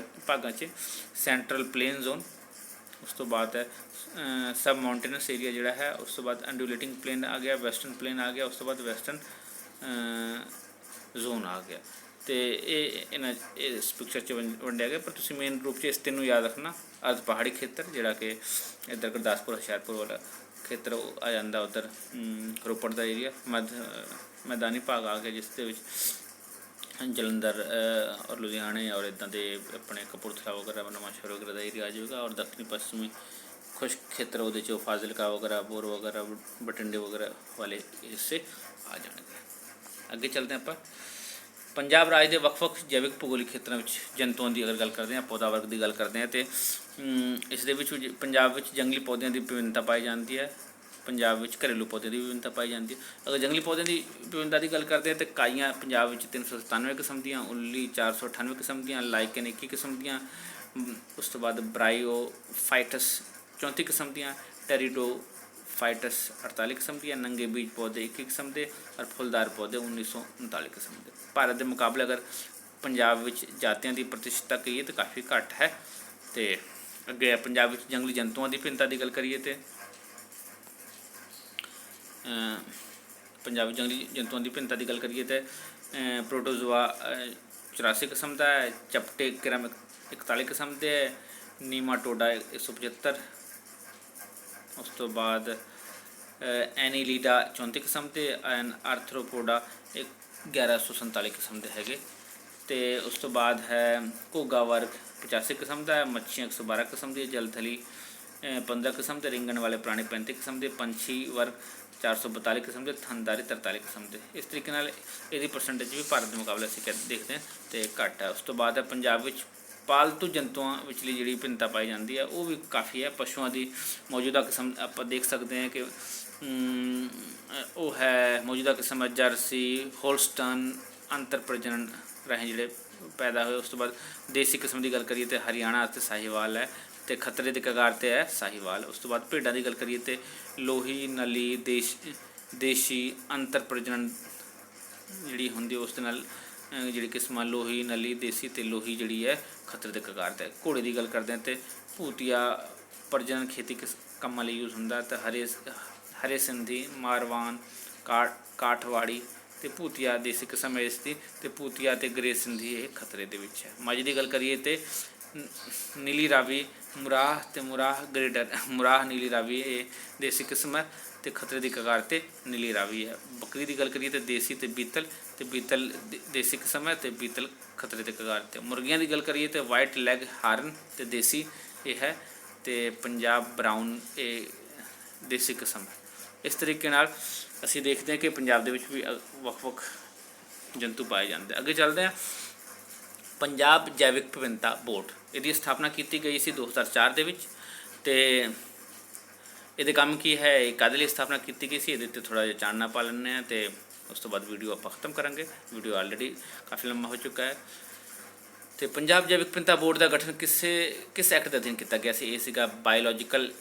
ਭਾਗਾਂ 'ਚ। ਸੈਂਟਰਲ ਪਲੇਨ ਜ਼ੋਨ, ਉਸ ਤੋਂ ਬਾਅਦ ਹੈ ਸਬ ਮਾਊਂਟੇਨਸ ਏਰੀਆ ਜਿਹੜਾ ਹੈ, ਉਸ ਤੋਂ ਬਾਅਦ ਅੰਡੂਲੇਟਿੰਗ ਪਲੇਨ ਆ ਗਿਆ, ਵੈਸਟਰਨ ਪਲੇਨ ਆ ਗਿਆ, ਉਸ ਤੋਂ ਬਾਅਦ ਵੈਸਟਰਨ ਜ਼ੋਨ ਆ ਗਿਆ। ਅਤੇ ਇਹ ਇਸ ਪਿਕਚਰ 'ਚ ਵੰਡਿਆ ਗਿਆ। ਪਰ ਤੁਸੀਂ ਮੇਨ ਰੂਪ 'ਚ ਇਸ 3 ਨੂੰ ਯਾਦ ਰੱਖਣਾ। ਅਰਧ ਪਹਾੜੀ ਖੇਤਰ ਜਿਹੜਾ ਕਿ ਇੱਧਰ ਗੁਰਦਾਸਪੁਰ ਹੁਸ਼ਿਆਰਪੁਰ ਵਾਲਾ ਖੇਤਰ ਆ ਜਾਂਦਾ, ਉੱਧਰ ਰੋਪੜ ਦਾ ਏਰੀਆ। ਮੈਦਾਨੀ ਭਾਗ ਆ ਗਿਆ, ਜਿਸ ਦੇ ਵਿੱਚ ਜਲੰਧਰ ਔਰ ਲੁਧਿਆਣੇ ਔਰ ਇੱਦਾਂ ਦੇ ਆਪਣੇ ਕਪੂਰਥਲਾ ਵਗੈਰਾ, ਨਵਾਂਸ਼ਹਿਰ ਵਗੈਰਾ ਦਾ ਏਰੀਆ ਆ ਜਾਵੇਗਾ। ਔਰ ਦੱਖਣੀ ਪੱਛਮੀ ਖੁਸ਼ਕ ਖੇਤਰ ਉਹਦੇ 'ਚੋਂ ਫਾਜ਼ਿਲਕਾ ਵਗੈਰਾ, ਬੋਰ ਵਗੈਰਾ, ਬਠਿੰਡੇ ਵਗੈਰਾ ਵਾਲੇ ਹਿੱਸੇ ਆ ਜਾਣਗੇ। ਅੱਗੇ ਚੱਲਦੇ ਆਪਾਂ। ਪੰਜਾਬ ਰਾਜ ਦੇ ਵੱਖ-ਵੱਖ ਜੈਵਿਕ ਭੂਗੋਲਿਕ ਖੇਤਰਾਂ ਵਿੱਚ ਜੰਤੂਆਂ ਦੀ ਅਗਰ ਗੱਲ ਕਰਦੇ ਹਾਂ, ਪੌਦਾ ਵਰਗ ਦੀ ਗੱਲ ਕਰਦੇ ਹਾਂ, ਅਤੇ ਇਸ ਦੇ ਵਿੱਚ ਪੰਜਾਬ ਵਿੱਚ ਜੰਗਲੀ ਪੌਦਿਆਂ ਦੀ ਵਿਭਿੰਨਤਾ ਪਾਈ ਜਾਂਦੀ ਹੈ। ਪੰਜਾਬ ਵਿੱਚ ਘਰੇਲੂ ਪੌਦਿਆਂ ਦੀ ਵਿਭਿੰਨਤਾ ਪਾਈ ਜਾਂਦੀ ਹੈ। ਅਗਰ ਜੰਗਲੀ ਪੌਦਿਆਂ ਦੀ ਵਿਭਿੰਨਤਾ ਦੀ ਗੱਲ ਕਰਦੇ ਹਾਂ ਤਾਂ ਕਾਈਆਂ ਪੰਜਾਬ ਵਿੱਚ 397 ਕਿਸਮ ਦੀਆਂ, ਉੱਲੀ 498 ਕਿਸਮ ਦੀਆਂ, ਲਾਈਕਨ 21 ਕਿਸਮ ਦੀਆਂ, ਉਸ ਤੋਂ ਬਾਅਦ ਬ੍ਰਾਈਓਫਾਈਟਸ 34 ਕਿਸਮ ਦੀਆਂ, ਟੈਰੀਡੋਫਾਈਟਸ 48 ਕਿਸਮ ਦੀਆਂ, ਨੰਗੇ ਬੀਜ ਪੌਦੇ 21 ਕਿਸਮ ਦੇ, ਔਰ ਫੁੱਲਦਾਰ ਪੌਦੇ 1939 ਕਿਸਮ ਦੇ। ਭਾਰਤ ਦੇ ਮੁਕਾਬਲੇ ਅਗਰ ਪੰਜਾਬ ਵਿੱਚ ਜਾਤੀਆਂ ਦੀ ਪ੍ਰਤੀਸ਼ਤਤਾ ਕਹੀਏ ਤਾਂ ਕਾਫੀ ਘੱਟ ਹੈ। ਅਤੇ ਅੱਗੇ ਪੰਜਾਬ ਵਿੱਚ ਜੰਗਲੀ ਜੰਤੂਆਂ ਦੀ ਵਿਭਿੰਨਤਾ ਦੀ ਗੱਲ ਕਰੀਏ ਤਾਂ ਪੰਜਾਬ ਵਿੱਚ ਜੰਗਲੀ ਜੰਤੂਆਂ ਦੀ ਵਿਭਿੰਨਤਾ ਦੀ ਗੱਲ ਕਰੀਏ ਤਾਂ ਪ੍ਰੋਟੋਜ਼ੋਆ 84 ਕਿਸਮ ਦਾ ਹੈ, ਚਪਟੇ ਕਿਰਮ 41 ਕਿਸਮ ਦੇ ਹੈ, ਨੀਮਾਟੋਡਾ 175, ਉਸ ਤੋਂ ਬਾਅਦ ਐਨੀਲੀਡਾ 34 ਕਿਸਮ ਦੇ, ਆਰਥਰੋਪੋਡਾ 1147 ਕਿਸਮ ਦੇ ਹੈਗੇ। ਅਤੇ ਉਸ ਤੋਂ ਬਾਅਦ ਹੈ ਘੋਗਾ ਵਰਗ 85 ਕਿਸਮ ਦਾ ਹੈ, ਮੱਛੀਆਂ 112 ਕਿਸਮ ਦੀ, ਜਲਥਲੀ 15 ਕਿਸਮ ਦੇ, ਰਿੰਗਣ ਵਾਲੇ ਪ੍ਰਾਣੀ 35 ਕਿਸਮ ਦੇ, ਪੰਛੀ ਵਰਗ 442 ਕਿਸਮ ਦੇ, ਥਣਧਾਰੀ 43 ਕਿਸਮ ਦੇ। ਇਸ ਤਰੀਕੇ ਨਾਲ ਇਹਦੀ ਪਰਸੈਂਟੇਜ ਵੀ ਭਾਰਤ ਦੇ ਮੁਕਾਬਲੇ ਅਸੀਂ ਦੇਖਦੇ ਹਾਂ ਅਤੇ ਘੱਟ ਹੈ। ਉਸ ਤੋਂ ਬਾਅਦ ਹੈ ਪੰਜਾਬ ਵਿੱਚ ਪਾਲਤੂ ਜੰਤੂਆਂ ਵਿਚਲੀ ਜਿਹੜੀ ਵਿਭਿੰਨਤਾ ਪਾਈ ਜਾਂਦੀ ਹੈ ਉਹ ਵੀ ਕਾਫੀ ਹੈ। ਪਸ਼ੂਆਂ ਦੀ ਮੌਜੂਦਾ ਕਿਸਮ ਆਪਾਂ ਦੇਖ ਸਕਦੇ ਹਾਂ ਕਿ ਉਹ ਹੈ ਮੌਜੂਦਾ ਕਿਸਮ ਹੈ ਜਰਸੀ, ਹੋਲਸਟਨ, ਅੰਤਰ ਪ੍ਰਜਨਨ ਰਾਹੀਂ ਜਿਹੜੇ ਪੈਦਾ ਹੋਏ। ਉਸ ਤੋਂ ਬਾਅਦ ਦੇਸੀ ਕਿਸਮ ਦੀ ਗੱਲ ਕਰੀਏ ਤਾਂ ਹਰਿਆਣਾ ਅਤੇ ਸਾਹੀਵਾਲ ਹੈ, ਅਤੇ ਖਤਰੇ ਦੇ ਕਗਾਰ 'ਤੇ ਹੈ ਸਾਹੀਵਾਲ। ਉਸ ਤੋਂ ਬਾਅਦ ਭੇਡਾਂ ਦੀ ਗੱਲ ਕਰੀਏ ਤਾਂ ਲੋਹੀ, ਨਲੀ, ਦੇਸ਼ੀ, ਅੰਤਰ ਪ੍ਰਜਨਨ ਜਿਹੜੀ ਹੁੰਦੀ ਉਸ ਦੇ ਨਾਲ ਜਿਹੜੀ ਕਿਸਮਾਂ ਲੋਹੀ, ਨਲੀ, ਦੇਸੀ ਅਤੇ ਲੋਹੀ ਜਿਹੜੀ ਹੈ ਖਤਰੇ ਦੇ ਕਗਾਰ 'ਤੇ ਹੈ। ਘੋੜੇ ਦੀ ਗੱਲ ਕਰਦੇ ਹਾਂ ਤਾਂ ਭੂਤੀਆ ਪ੍ਰਜਨਨ ਖੇਤੀ ਕੰਮਾਂ ਲਈ ਯੂਜ਼ ਹੁੰਦਾ, ਅਤੇ ਹਰੇ ਸਿੰਧੀ, ਮਾਰਵਾਨ, ਕਾਠਵਾੜੀ ਅਤੇ ਭੂਤੀਆ ਦੇਸੀ ਕਿਸਮ ਹੈ ਇਸ ਦੀ, ਅਤੇ ਭੂਤੀਆ ਅਤੇ ਗ੍ਰੇ ਸਿੰਧੀ ਇਹ ਖਤਰੇ ਦੇ ਵਿੱਚ ਹੈ। ਮੱਝ ਦੀ ਗੱਲ ਕਰੀਏ ਤਾਂ ਨੀਲੀ ਰਾਵੀ, ਮੁਰਾਹ ਅਤੇ ਮੁਰਾਹ ਗ੍ਰੇਡਰ, ਮੁਰਾਹ ਨੀਲੀ ਰਾਵੀ ਇਹ ਦੇਸੀ ਕਿਸਮ ਹੈ ਅਤੇ ਖਤਰੇ ਦੀ ਕਗਾਰ 'ਤੇ ਨੀਲੀ ਰਾਵੀ ਹੈ। ਬੱਕਰੀ ਦੀ ਗੱਲ ਕਰੀਏ ਤਾਂ ਦੇਸੀ ਅਤੇ ਬੀਤਲ ਦੇਸੀ ਕਿਸਮ ਹੈ ਅਤੇ ਬੀਤਲ ਖਤਰੇ ਦੇ ਕਗਾਰ 'ਤੇ। ਮੁਰਗੀਆਂ ਦੀ ਗੱਲ ਕਰੀਏ ਤਾਂ ਵਾਈਟ ਲੈਗ ਹਾਰਨ ਅਤੇ ਦੇਸੀ ਇਹ ਹੈ, ਅਤੇ ਪੰਜਾਬ ਬਰਾਊਨ ਇਹ ਦੇਸੀ ਕਿਸਮ ਹੈ। ਇਸ ਤਰੀਕੇ ਨਾਲ ਅਸੀਂ ਦੇਖਦੇ ਹਾਂ ਕਿ ਪੰਜਾਬ ਦੇ ਵਿੱਚ ਵੀ ਵੱਖ-ਵੱਖ ਜੰਤੂ ਪਾਏ ਜਾਂਦੇ। ਅੱਗੇ ਚੱਲਦੇ ਹਾਂ। ਪੰਜਾਬ ਜੈਵਿਕ ਵਿਭਿੰਨਤਾ ਬੋਰਡ, ਇਹਦੀ ਸਥਾਪਨਾ ਕੀਤੀ ਗਈ ਸੀ 2004 ਦੇ ਵਿੱਚ, ਅਤੇ ਇਹਦੇ ਕੰਮ ਕੀ ਹੈ, ਕਾਹਦੇ ਲਈ ਸਥਾਪਨਾ ਕੀਤੀ ਗਈ ਸੀ, ਇਹਦੇ 'ਤੇ ਥੋੜ੍ਹਾ ਜਿਹਾ ਚਾਨਣਾ ਪਾ ਲੈਂਦੇ ਹਾਂ ਅਤੇ ਉਸ ਤੋਂ ਬਾਅਦ ਵੀਡੀਓ ਆਪਾਂ ਖ਼ਤਮ ਕਰਾਂਗੇ। ਵੀਡੀਓ ਆਲਰੇਡੀ ਕਾਫੀ ਲੰਮਾ ਹੋ ਚੁੱਕਾ ਹੈ। ਅਤੇ ਪੰਜਾਬ ਜੈਵਿਕ ਵਿਭਿੰਨਤਾ ਬੋਰਡ ਦਾ ਗਠਨ ਕਿਸ ਐਕਟ ਦੇ ਅਧੀਨ ਕੀਤਾ ਗਿਆ ਸੀ? ਇਹ ਸੀਗਾ ਬਾਇਓਲੋਜੀਕਲ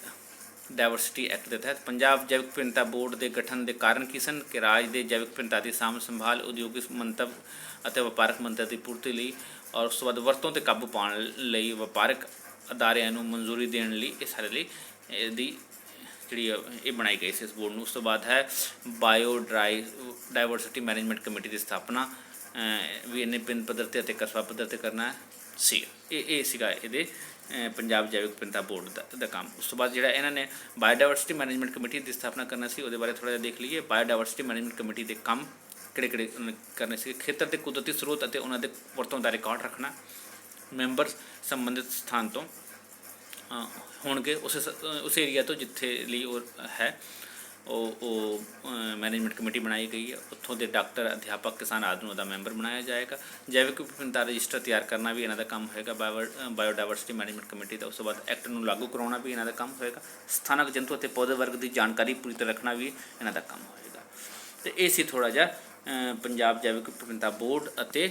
ਡਾਇਵਰਸਿਟੀ ਐਕਟ ਦੇ ਤਹਿਤ। ਪੰਜਾਬ ਜੈਵਿਕ ਵਿਭਿੰਨਤਾ ਬੋਰਡ ਦੇ ਗਠਨ ਦੇ ਕਾਰਨ ਕੀ ਸਨ? ਕਿ ਰਾਜ ਦੇ ਜੈਵਿਕ ਵਿਭਿੰਨਤਾ ਦੀ ਸਾਂਭ ਸੰਭਾਲ, ਉਦਯੋਗਿਕ ਮੰਤਵ ਅਤੇ ਵਪਾਰਕ ਮੰਤਵ ਦੀ ਪੂਰਤੀ ਲਈ, ਔਰ ਉਸ ਤੋਂ ਬਾਅਦ ਵਰਤੋਂ 'ਤੇ ਕਾਬੂ ਪਾਉਣ ਲਈ ਵਪਾਰਕ ਅਦਾਰਿਆਂ ਨੂੰ ਮਨਜ਼ੂਰੀ ਦੇਣ ਲਈ, ਇਹ ਸਾਰੇ ਲਈ ਇਹਦੀ ਜਿਹੜੀ ਇਹ ਬਣਾਈ ਗਈ ਸੀ ਇਸ ਬੋਰਡ ਨੂੰ। ਉਸ ਤੋਂ ਬਾਅਦ ਹੈ ਡਾਇਵਰਸਿਟੀ ਮੈਨੇਜਮੈਂਟ ਕਮੇਟੀ ਦੀ ਸਥਾਪਨਾ ਵੀ ਇਹਨੇ ਪਿੰਡ ਪੱਧਰ 'ਤੇ ਅਤੇ ਕਸਬਾ ਪੱਧਰ 'ਤੇ ਕਰਨਾ ਸੀ। ਇਹ ਸੀਗਾ ਇਹਦੇ ਪੰਜਾਬ ਜੈਵਿਕ ਵਿਭਿੰਨਤਾ ਬੋਰਡ ਦਾ ਕੰਮ। ਉਸ ਤੋਂ ਬਾਅਦ ਜਿਹੜਾ ਇਹਨਾਂ ਨੇ ਬਾਇਓਡਾਇਵਰਸਿਟੀ ਮੈਨੇਜਮੈਂਟ ਕਮੇਟੀ ਦੀ ਸਥਾਪਨਾ ਕਰਨਾ ਸੀ, ਉਹਦੇ ਬਾਰੇ ਥੋੜ੍ਹਾ ਜਿਹਾ ਦੇਖ ਲਈਏ। ਬਾਇਓਡਾਇਵਰਸਿਟੀ ਮੈਨੇਜਮੈਂਟ ਕਮੇਟੀ ਦੇ ਕੰਮ ਕਿਹੜੇ ਕਰਨੇ ਸੀ? ਖੇਤਰ ਦੇ ਕੁਦਰਤੀ ਸਰੋਤ ਅਤੇ ਉਹਨਾਂ ਦੇ ਵਰਤੋਂ ਦਾ ਰਿਕਾਰਡ ਰੱਖਣਾ। ਮੈਂਬਰ ਸੰਬੰਧਿਤ ਸਥਾਨ ਤੋਂ ਹੋਣਗੇ ਉਸ ਏਰੀਆ ਤੋਂ ਜਿੱਥੇ ਲਈ ਉਹ ਹੈ। ਉਹ ਮੈਨੇਜਮੈਂਟ ਕਮੇਟੀ ਬਣਾਈ ਗਈ ਹੈ। ਉੱਥੋਂ ਦੇ ਡਾਕਟਰ, ਅਧਿਆਪਕ, ਕਿਸਾਨ ਆਦਿ ਨੂੰ ਉਹਦਾ ਮੈਂਬਰ ਬਣਾਇਆ ਜਾਏਗਾ। ਜੈਵਿਕ ਵਿਭਿੰਨਤਾ ਰਜਿਸਟਰ ਤਿਆਰ ਕਰਨਾ ਵੀ ਇਹਨਾਂ ਦਾ ਕੰਮ ਹੋਏਗਾ ਬਾਇਓਡਾਇਵਰਸਿਟੀ ਮੈਨੇਜਮੈਂਟ ਕਮੇਟੀ ਦਾ। ਉਸ ਤੋਂ ਬਾਅਦ ਐਕਟ ਨੂੰ ਲਾਗੂ ਕਰਾਉਣਾ ਵੀ ਇਹਨਾਂ ਦਾ ਕੰਮ ਹੋਏਗਾ। ਸਥਾਨਕ ਜੰਤੂ ਅਤੇ ਪੌਦੇ ਵਰਗ ਦੀ ਜਾਣਕਾਰੀ ਪੂਰੀ ਤਰ੍ਹਾਂ ਰੱਖਣਾ ਵੀ ਇਹਨਾਂ ਦਾ ਕੰਮ ਹੋਏਗਾ। ਅਤੇ ਇਹ ਸੀ ਥੋੜ੍ਹਾ ਜਿਹਾ ਪੰਜਾਬ ਜੈਵਿਕ ਵਿਭਿੰਨਤਾ ਬੋਰਡ ਅਤੇ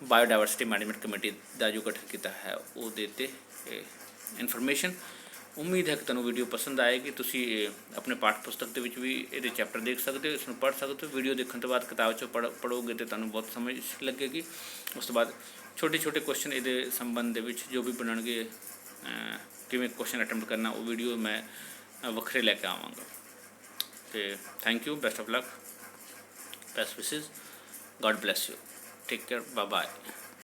ਬਾਇਓਡਾਇਵਰਸਿਟੀ ਮੈਨੇਜਮੈਂਟ ਕਮੇਟੀ ਦਾ ਜੋ ਗਠਨ ਕੀਤਾ ਹੈ ਉਹਦੇ 'ਤੇ ਇਨਫੋਰਮੇਸ਼ਨ। ਉਮੀਦ ਹੈ ਕਿ ਤੁਹਾਨੂੰ ਵੀਡੀਓ ਪਸੰਦ ਆਏਗੀ। ਤੁਸੀਂ ਆਪਣੇ ਪਾਠ ਪੁਸਤਕ ਦੇ ਵਿੱਚ ਵੀ ਇਹਦੇ ਚੈਪਟਰ ਦੇਖ ਸਕਦੇ ਹੋ, ਇਸ ਨੂੰ ਪੜ੍ਹ ਸਕਦੇ ਹੋ। ਵੀਡੀਓ ਦੇਖਣ ਤੋਂ ਬਾਅਦ ਕਿਤਾਬ 'ਚੋਂ ਪੜ੍ਹੋਗੇ ਤਾਂ ਤੁਹਾਨੂੰ ਬਹੁਤ ਸਮਝ ਲੱਗੇਗੀ। ਉਸ ਤੋਂ ਬਾਅਦ ਛੋਟੇ ਛੋਟੇ ਕੁਐਸਚਨ ਇਹਦੇ ਸੰਬੰਧ ਦੇ ਵਿੱਚ ਜੋ ਵੀ ਬਣਨਗੇ, ਕਿਵੇਂ ਕੁਐਸਚਨ ਅਟੈਂਪਟ ਕਰਨਾ, ਉਹ ਵੀਡੀਓ ਮੈਂ ਵੱਖਰੇ ਲੈ ਕੇ ਆਵਾਂਗਾ। ਅਤੇ thank you, best of luck, best wishes, God bless you, take care, bye bye.